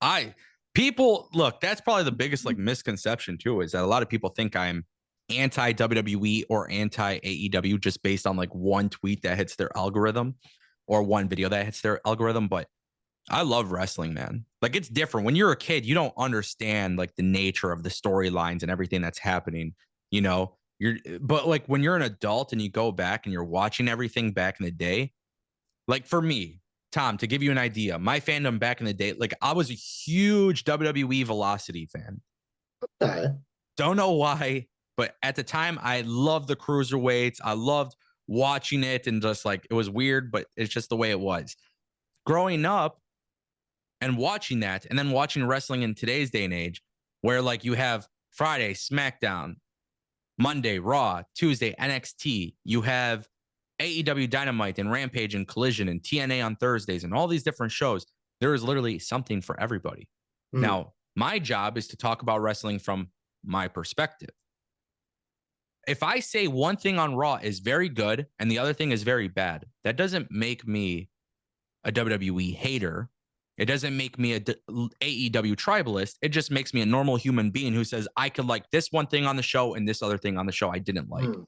I People look, that's probably the biggest like misconception too, is that a lot of people think I'm anti WWE or anti AEW just based on like one tweet that hits their algorithm or one video that hits their algorithm. But I love wrestling, man. Like it's different. When you're a kid, you don't understand like the nature of the storylines and everything that's happening, you know. But like when you're an adult and you go back and you're watching everything back in the day, like for me, Tom, to give you an idea, my fandom back in the day, like I was a huge WWE Velocity fan. Okay. Don't know why, but at the time I loved the cruiserweights. I loved watching it and just like it was weird, but it's just the way it was. Growing up and watching that, and then watching wrestling in today's day and age, where like you have Friday, SmackDown, Monday, Raw, Tuesday, NXT, you have AEW Dynamite and Rampage and Collision and TNA on Thursdays and all these different shows. There is literally something for everybody. Mm. Now, my job is to talk about wrestling from my perspective. If I say one thing on Raw is very good and the other thing is very bad, that doesn't make me a WWE hater. It doesn't make me a AEW tribalist. It just makes me a normal human being who says, I could like this one thing on the show and this other thing on the show I didn't like. Mm.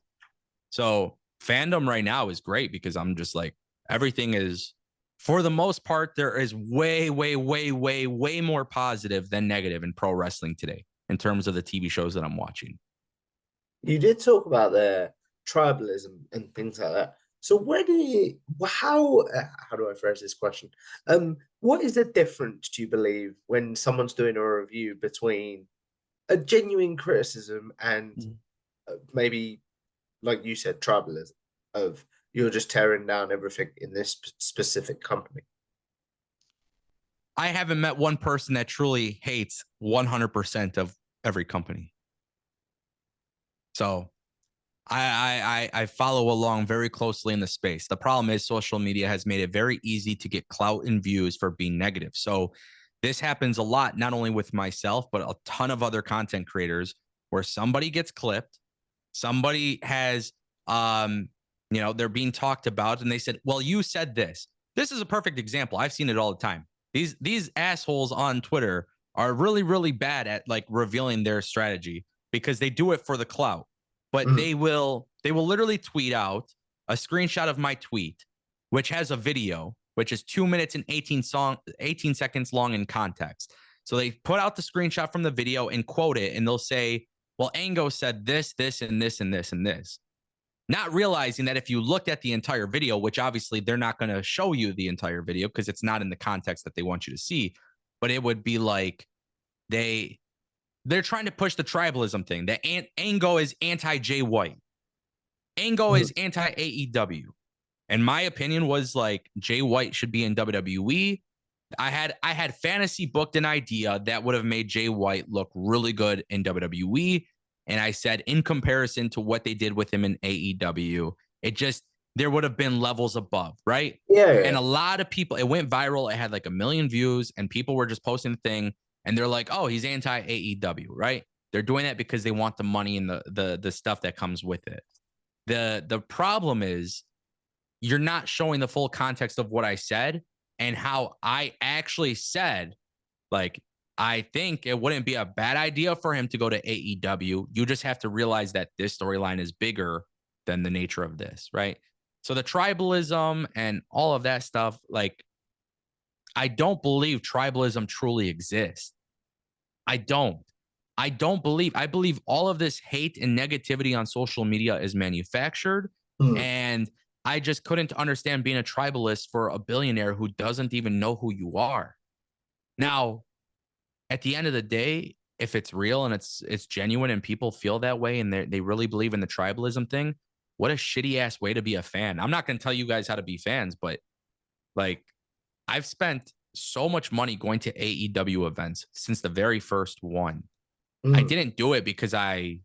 So fandom right now is great because I'm just like, everything is, for the most part, there is way, way, way, way, way more positive than negative in pro wrestling today in terms of the TV shows that I'm watching. You did talk about the tribalism and things like that. So where do you, how do I phrase this question? What is the difference, do you believe, when someone's doing a review between a genuine criticism and maybe, like you said, tribalism of you're just tearing down everything in this specific company? I haven't met one person that truly hates 100% of every company. So I follow along very closely in the space. The problem is social media has made it very easy to get clout and views for being negative. So this happens a lot, not only with myself, but a ton of other content creators where somebody gets clipped, somebody has, you know, they're being talked about and they said, well, you said this. This is a perfect example. I've seen it all the time. These assholes on Twitter are really, really bad at like revealing their strategy because they do it for the clout. But Mm. they will literally tweet out a screenshot of my tweet, which has a video, which is 2 minutes and 18 seconds long in context. So they put out the screenshot from the video and quote it, and they'll say, well, Ango said this, this, and this, and this, and this. Not realizing that if you looked at the entire video, which obviously they're not going to show you the entire video because it's not in the context that they want you to see, but it would be like they're trying to push the tribalism thing. That Ango is anti Jay White. Ango is anti AEW. And my opinion was like Jay White should be in WWE. I had fantasy booked an idea that would have made Jay White look really good in WWE. And I said, in comparison to what they did with him in AEW, there would have been levels above, right? Yeah, And yeah. a lot of people, it went viral. It had like 1 million views, and people were just posting the thing, and they're like, oh, he's anti AEW, right? They're doing that because they want the money and the stuff that comes with it. The problem is you're not showing the full context of what I said and how I actually said, like, I think it wouldn't be a bad idea for him to go to AEW. You just have to realize that this storyline is bigger than the nature of this, right? So the tribalism and all of that stuff, like, I don't believe tribalism truly exists. I don't. I believe all of this hate and negativity on social media is manufactured. Mm. And I just couldn't understand being a tribalist for a billionaire who doesn't even know who you are. Now, at the end of the day, if it's real and it's genuine and people feel that way and they really believe in the tribalism thing, what a shitty ass way to be a fan. I'm not going to tell you guys how to be fans, but like I've spent so much money going to AEW events since the very first one. I Mm. didn't do it because I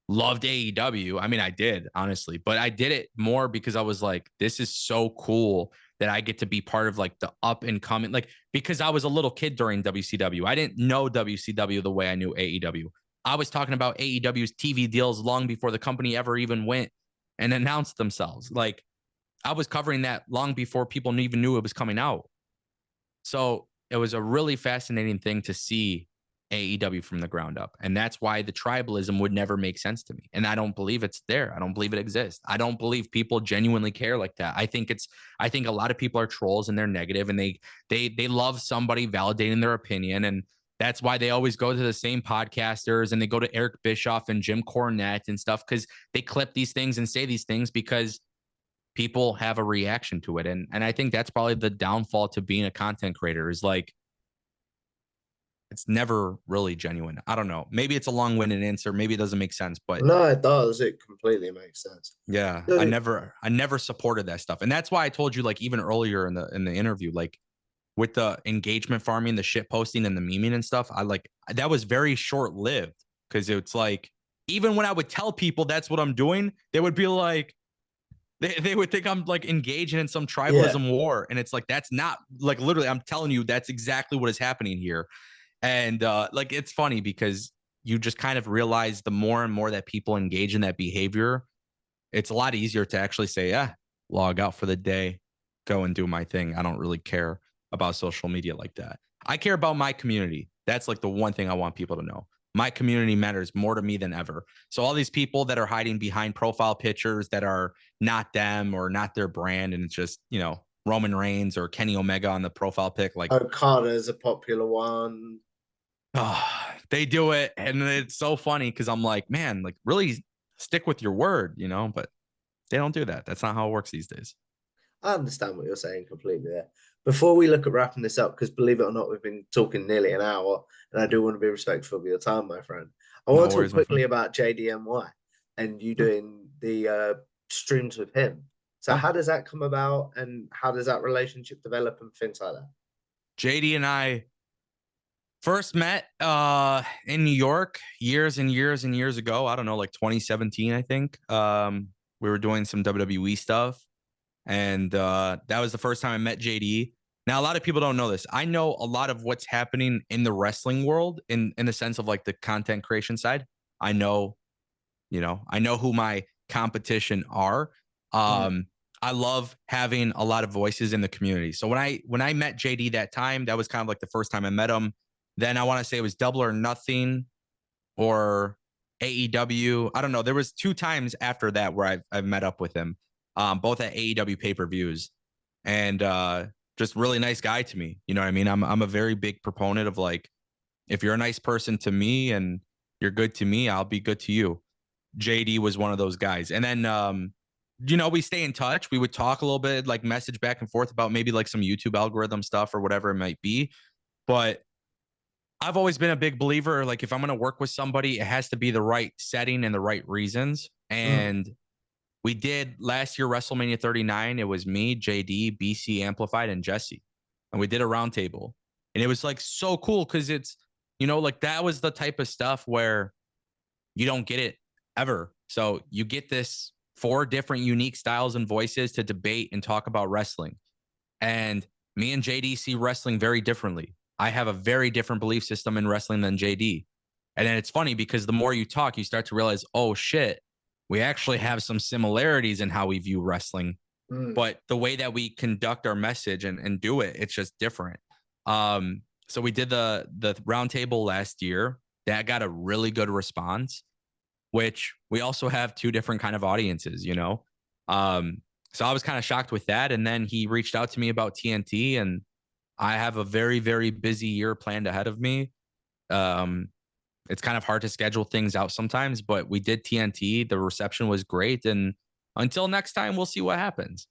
loved AEW. I mean, I did, honestly, but I did it more because I was like, this is so cool that I get to be part of like the up and coming, like, because I was a little kid during WCW. I didn't know WCW the way I knew AEW. I was talking about AEW's TV deals long before the company ever even went and announced themselves. Like, I was covering that long before people even knew it was coming out. So it was a really fascinating thing to see AEW from the ground up. And that's why the tribalism would never make sense to me. And I don't believe it's there. I don't believe it exists. I don't believe people genuinely care like that. I think a lot of people are trolls and they're negative and they love somebody validating their opinion. And that's why they always go to the same podcasters and they go to Eric Bischoff and Jim Cornette and stuff because they clip these things and say these things because people have a reaction to it. And I think that's probably the downfall to being a content creator is like, it's never really genuine. I don't know. Maybe it's a long-winded answer. Maybe it doesn't make sense, but No, it does. It completely makes sense. yeah, So, I never supported that stuff. And that's why I told you, like, even earlier in the interview, like with the engagement farming, the shit posting and the memeing and stuff, I like that was very short-lived because it's like even when I would tell people that's what I'm doing, they would be like, they would think I'm like engaging in some yeah. tribalism war. And it's like that's not like literally, I'm telling you, that's exactly what is happening here. And like it's funny because you just kind of realize the more and more that people engage in that behavior, it's a lot easier to actually say, yeah, log out for the day, go and do my thing. I don't really care about social media like that. I care about my community. That's like the one thing I want people to know. My community matters more to me than ever. So all these people that are hiding behind profile pictures that are not them or not their brand, and it's just, you know, Roman Reigns or Kenny Omega on the profile pic, like, Okada is a popular one. oh, they do it. And it's so funny because I'm like, man, like really stick with your word, you know, but they don't do that. That's not how it works these days. I understand what you're saying completely there. Before we look at wrapping this up, because believe it or not, we've been talking nearly an hour, and I do want to be respectful of your time, my friend. I No want to talk worries, my quickly friend. about JDMY and you Sure. doing the streams with him. So, Oh, how does that come about, and how does that relationship develop, and things like that? JD and I first met in New York years and years and years ago. I don't know, like 2017, I think. We were doing some WWE stuff. And that was the first time I met JD. Now, a lot of people don't know this. I know a lot of what's happening in the wrestling world in the sense of like the content creation side. I know, you know, I know who my competition are. Mm. Um, I love having a lot of voices in the community. So when I met JD that time, that was kind of like the first time I met him. Then I want to say it was Double or Nothing or AEW. I don't know. There was 2 times after that where I've met up with him, both at AEW pay-per-views, and just really nice guy to me. You know what I mean? I'm a very big proponent of like, if you're a nice person to me and you're good to me, I'll be good to you. JD was one of those guys. And then we stay in touch. We would talk a little bit, like message back and forth about maybe like some YouTube algorithm stuff or whatever it might be. But I've always been a big believer, like if I'm going to work with somebody, it has to be the right setting and the right reasons. Mm. And we did last year, WrestleMania 39. It was me, JD, BC Amplified, and Jesse. And we did a roundtable. And it was like so cool because it's, like that was the type of stuff where you don't get it ever. So you get this 4 different unique styles and voices to debate and talk about wrestling. And me and JD see wrestling very differently. I have a very different belief system in wrestling than JD. And then it's funny because the more you talk, you start to realize, oh shit, we actually have some similarities in how we view wrestling. Mm. But the way that we conduct our message and do it, it's just different. So we did the roundtable last year. That got a really good response, which we also have 2 different kind of audiences, so I was kind of shocked with that. And then he reached out to me about TNT, and I have a very, very busy year planned ahead of me. It's kind of hard to schedule things out sometimes, but we did TNT. The reception was great. And until next time, we'll see what happens.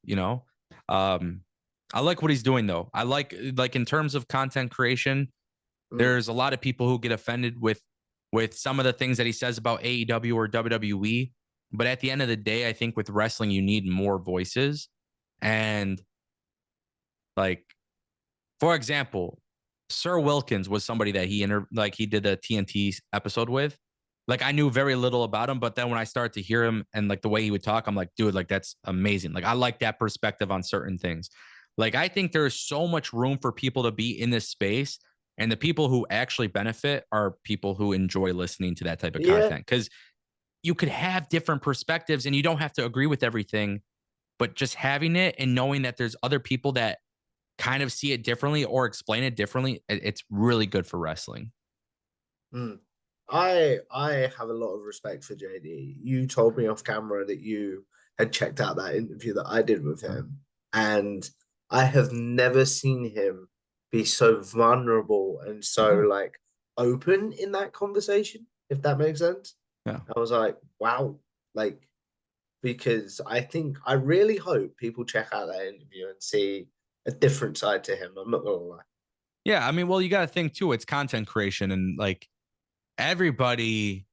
I like what he's doing though. I like in terms of content creation, Mm. there's a lot of people who get offended with some of the things that he says about AEW or WWE. But at the end of the day, I think with wrestling, you need more voices. And like, for example, Sir Wilkins was somebody that he did the TNT episode with. Like I knew very little about him, but then when I started to hear him and like the way he would talk, I'm like, dude, like that's amazing. Like I like that perspective on certain things. Like I think there is so much room for people to be in this space, and the people who actually benefit are people who enjoy listening to that type of Yeah. content, because you could have different perspectives and you don't have to agree with everything, but just having it and knowing that there's other people that kind of see it differently or explain it differently, it's really good for wrestling. Mm. I have a lot of respect for JD. You told me off camera that you had checked out that interview that I did with him, and I have never seen him be so vulnerable and so Yeah. like open in that conversation, if that makes sense. Yeah. I was like, wow, like because I really hope people check out that interview and see a different side to him. I'm not gonna lie. Yeah. I mean, well, you got to think too, it's content creation, and like everybody,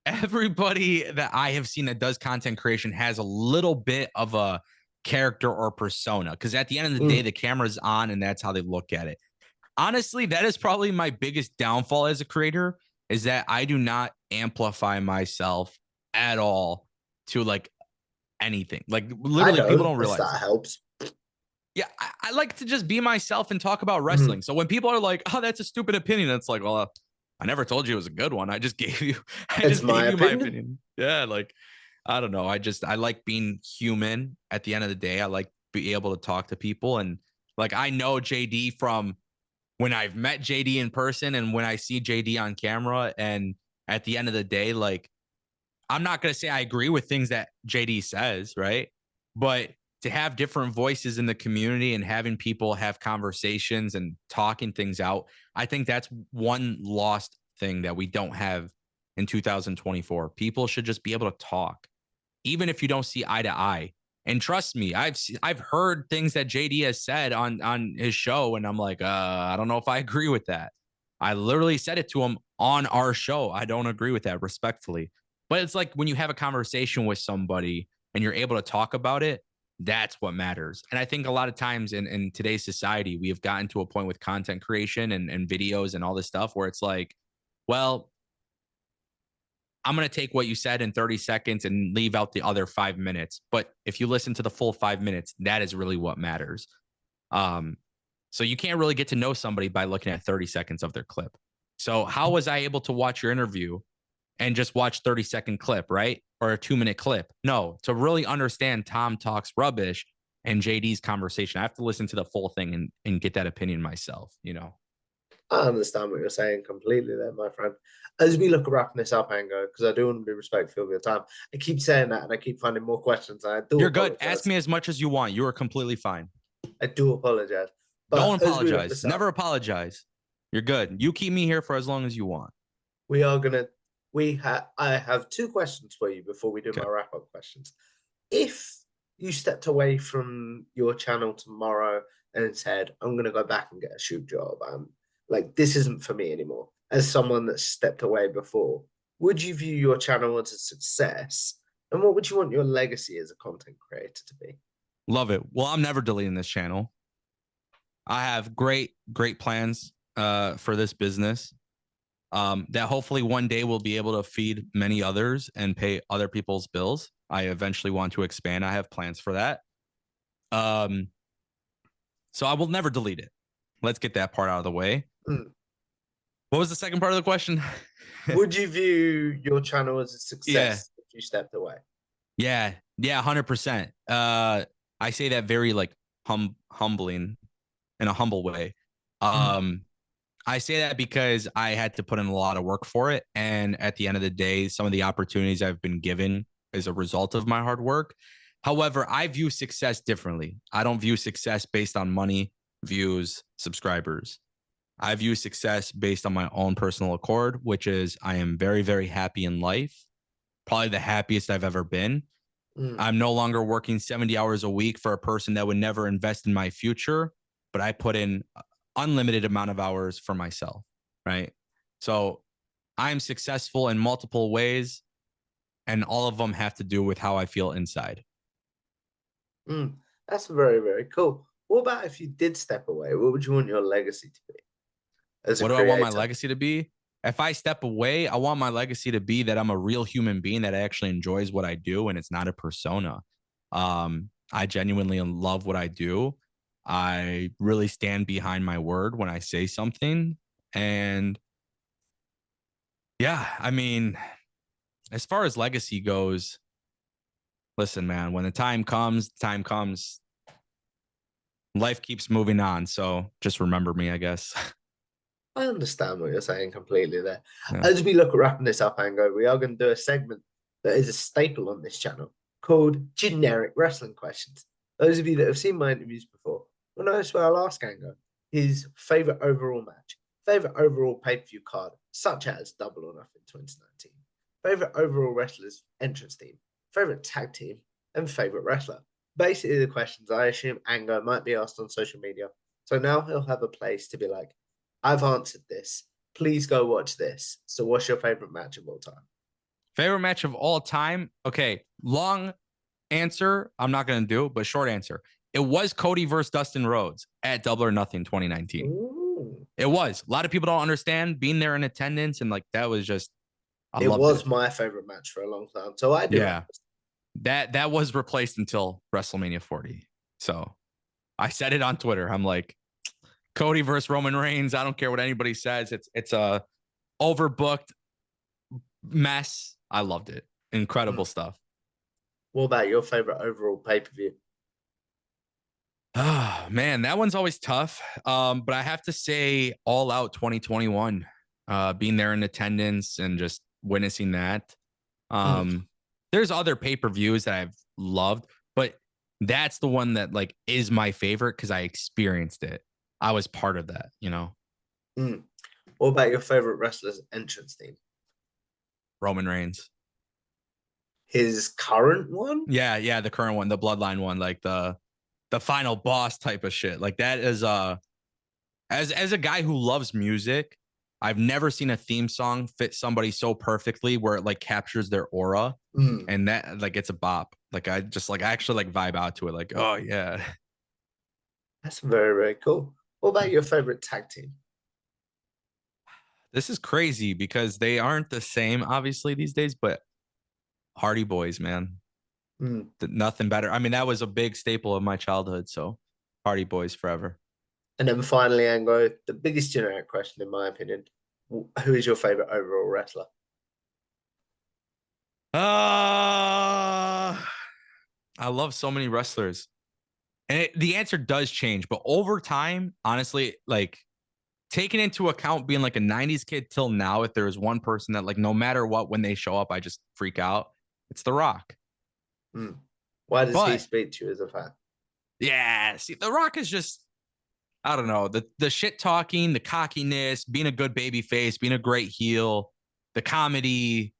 everybody that I have seen that does content creation has a little bit of a character or persona. Cause at the end of the day, Mm. the camera's on and that's how they look at it. Honestly, that is probably my biggest downfall as a creator, is that I do not amplify myself at all to like anything. Like I literally, people don't, don't if realize. that helps. Yeah, I like to just be myself and talk about Mm. wrestling. So when people are like, "Oh, that's a stupid opinion," it's like, well, I never told you it was a good one. I just gave you, I It's just my gave you my opinion. opinion. Yeah, like I don't know. I like being human. At the end of the day, I like be able to talk to people, and like I know JD from when I've met JD in person and when I see JD on camera. And at the end of the day, like I'm not going to say I agree with things that JD says, right? But to have different voices in the community and having people have conversations and talking things out, I think that's one lost thing that we don't have in 2024. People should just be able to talk, even if you don't see eye to eye. And trust me, I've heard things that JD has said on his show, and I'm like, I don't know if I agree with that. I literally said it to him on our show. I don't agree with that, respectfully. But it's like when you have a conversation with somebody and you're able to talk about it, that's what matters. And I think a lot of times in today's society, we have gotten to a point with content creation and videos and all this stuff where it's like, well, I'm going to take what you said in 30 seconds and leave out the other 5 minutes. But if you listen to the full 5 minutes, that is really what matters. Um, so you can't really get to know somebody by looking at 30 seconds of their clip. So how was I able to watch your interview and just watch 30-second clip, right? Or a 2-minute clip. No, to really understand Tom Talks Rubbish and JD's conversation, I have to listen to the full thing and get that opinion myself, you know? I understand what you're saying completely there, my friend. As we look at wrapping this up, Ango, because I do want to be respectful of your time. I keep saying that and I keep finding more questions. And I do You're good. Ask apologize. me as much as you want. You are completely fine. I do apologize. Don't But as we look apologize. this Never up, apologize. You're good. You keep me here for as long as you want. we are gonna I have two questions for you before we do Okay. my wrap-up questions. If you stepped away from your channel tomorrow and said, I'm gonna go back and get a shoot job, like this isn't for me anymore, as someone that stepped away before, would you view your channel as a success? And what would you want your legacy as a content creator to be? Love it. Well, I'm never deleting this channel. I have great plans for this business that hopefully one day will be able to feed many others and pay other people's bills. I eventually want to expand. I have plans for that. So I will never delete it. Let's get that part out of the way. What was the second part of the question? Would you view your channel as a success if you stepped away? Yeah, 100%. I say that very like humbling in a humble way. I say that because I had to put in a lot of work for it. And at the end of the day, some of the opportunities I've been given is a result of my hard work. However, I view success differently. I don't view success based on money, views, subscribers. I view success based on my own personal accord, which is I am very, very happy in life. Probably the happiest I've ever been. I'm no longer working 70 hours a week for a person that would never invest in my future, but I put in unlimited amount of hours for myself, right? So I'm successful in multiple ways, and all of them have to do with how I feel inside. That's very, very cool. What about if you did step away? What would you want your legacy to be as a What do I creator? want my legacy to be? If I step away, I want my legacy to be that I'm a real human being that actually enjoys what I do and it's not a persona. I genuinely love what I do. I really stand behind my word when I say something. And yeah, I mean, as far as legacy goes, listen, man, when the time comes, life keeps moving on. So just remember me, I guess. I understand what you're saying completely there. Yeah. As we look at wrapping this up, Ango, we are going to do a segment that is a staple on this channel called Generic Wrestling Questions. Those of you that have seen my interviews before will notice where I'll ask Ango his favorite overall match, favorite overall pay-per-view card, such as Double or Nothing 2019, favorite overall wrestler's entrance team, favorite tag team, and favorite wrestler. Basically, the questions I assume Ango might be asked on social media. So now he'll have a place to be like, I've answered this. Please go watch this. So, what's your favorite match of all time? Favorite match of all time? Okay, long answer, I'm not going to do, but short answer. It was Cody versus Dustin Rhodes at Double or Nothing 2019. Ooh. It was. A lot of people don't understand being there in attendance, and like that was just, it was my favorite match for a long time. So I do. Yeah, that was replaced until WrestleMania 40. So I said it on Twitter. I'm like, Cody versus Roman Reigns. I don't care what anybody says. It's a overbooked mess. I loved it. Incredible stuff. What about your favorite overall pay-per-view? Oh, man, that one's always tough. But I have to say All Out 2021, being there in attendance and just witnessing that. There's other pay-per-views that I've loved, but that's the one that like is my favorite because I experienced it. I was part of that, you know. What about your favorite wrestler's entrance theme? Roman Reigns. His current one? Yeah, the current one, the Bloodline one, like the final boss type of shit. Like that is as a guy who loves music, I've never seen a theme song fit somebody so perfectly where it like captures their aura. And that like it's a bop. Like I actually like vibe out to it. Like, oh yeah. That's very, very cool. What about your favorite tag team? This is crazy because they aren't the same, obviously, these days, but Hardy Boys, man. Nothing better. I mean, that was a big staple of my childhood. So Hardy Boys forever. And then finally, Ango, the biggest generic question, in my opinion, who is your favorite overall wrestler? I love so many wrestlers. And the answer does change, but over time, honestly, like taking into account being like a 90s kid till now, if there is one person that like no matter what, when they show up, I just freak out, it's The Rock. Why does he But speak to you as a fan? yeah, see, The Rock is just, I don't know, the shit talking, the cockiness, being a good baby face, being a great heel, the comedy.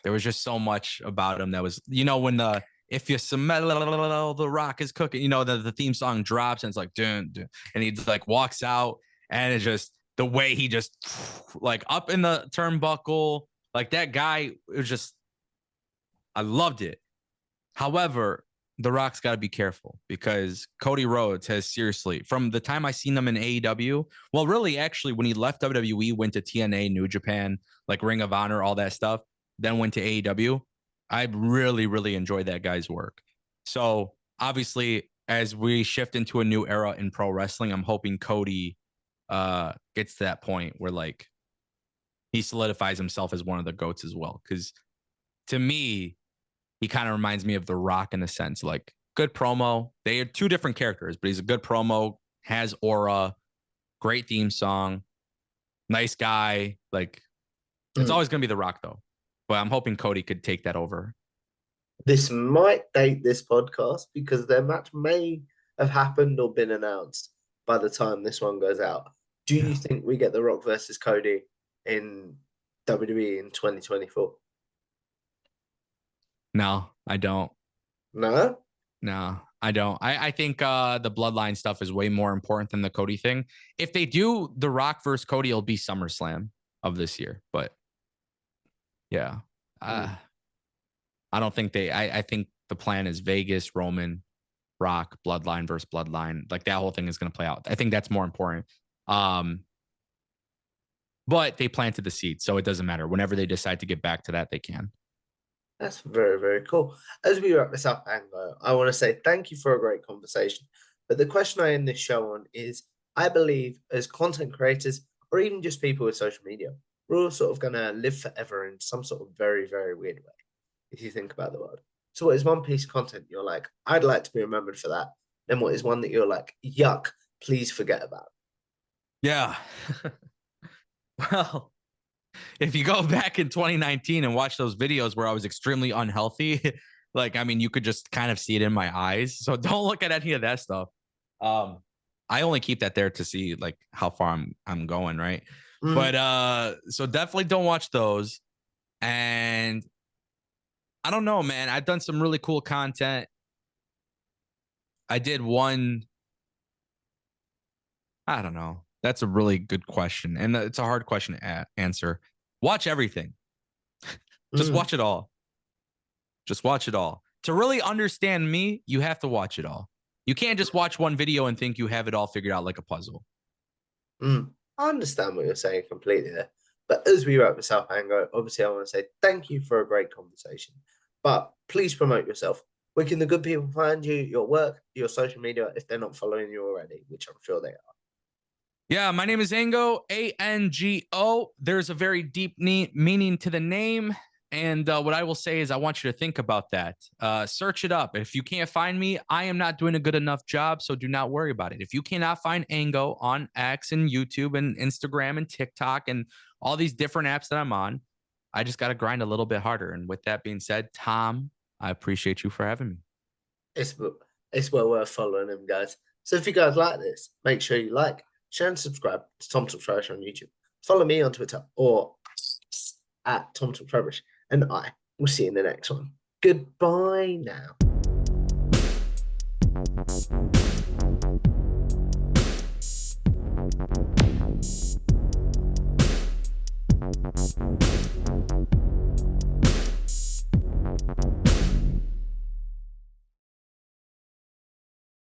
There was just so much about him that was, when the if you smell the rock is cooking, the theme song drops and it's like dun, dun, and he like walks out and it's just the way he just like up in the turnbuckle, like that guy, it was just, I loved it. However, The Rock's got to be careful because Cody Rhodes has seriously, from the time I seen him in AEW, well, really, actually, when he left WWE, went to TNA, New Japan, like Ring of Honor, all that stuff, then went to AEW. I really, really enjoyed that guy's work. So obviously, as we shift into a new era in pro wrestling, I'm hoping Cody gets to that point where like he solidifies himself as one of the GOATs as well. Because to me, he kind of reminds me of The Rock in a sense, like good promo. They are two different characters, but he's a good promo, has aura, great theme song, nice guy. Like it's always going to be The Rock though, but I'm hoping Cody could take that over. This might date this podcast because their match may have happened or been announced by the time this one goes out. Do you think we get The Rock versus Cody in WWE in 2024? No, I don't. No? No, I don't. I think the bloodline stuff is way more important than the Cody thing. If they do The Rock versus Cody, it'll be SummerSlam of this year. But yeah, I don't think I think the plan is Vegas, Roman, Rock, bloodline versus bloodline. Like that whole thing is going to play out. I think that's more important. But they planted the seed, so it doesn't matter. Whenever they decide to get back to that, they can. That's very, very cool. As we wrap this up, Anglo, I want to say thank you for a great conversation. But the question I end this show on is, I believe as content creators, or even just people with social media, we're all sort of going to live forever in some sort of very, very weird way, if you think about the world. So what is one piece of content you're like, I'd like to be remembered for that? Then what is one that you're like, yuck, please forget about? Yeah. Well, if you go back in 2019 and watch those videos where I was extremely unhealthy, like, I mean, you could just kind of see it in my eyes. So don't look at any of that stuff. I only keep that there to see like how far I'm going, right? But so definitely don't watch those. And I don't know, man. I've done some really cool content. I did one. I don't know. That's a really good question. And it's a hard question to answer. Watch everything. Just watch it all. Just watch it all. To really understand me, you have to watch it all. You can't just watch one video and think you have it all figured out like a puzzle. I understand what you're saying completely there. But as we wrap this up, Ango, obviously I want to say thank you for a great conversation. But please promote yourself. Where can the good people find you, your work, your social media, if they're not following you already, which I'm sure they are? Yeah, my name is Ango, A-N-G-O. There's a very deep meaning to the name. And what I will say is I want you to think about that. Search it up. If you can't find me, I am not doing a good enough job, so do not worry about it. If you cannot find Ango on X and YouTube and Instagram and TikTok and all these different apps that I'm on, I just got to grind a little bit harder. And with that being said, Tom, I appreciate you for having me. It's well worth following them, guys. So if you guys like this, make sure you like, share, and subscribe to Tom Talks Trash on YouTube. Follow me on Twitter or at Tom Talks Trash. And I will see you in the next one. Goodbye now.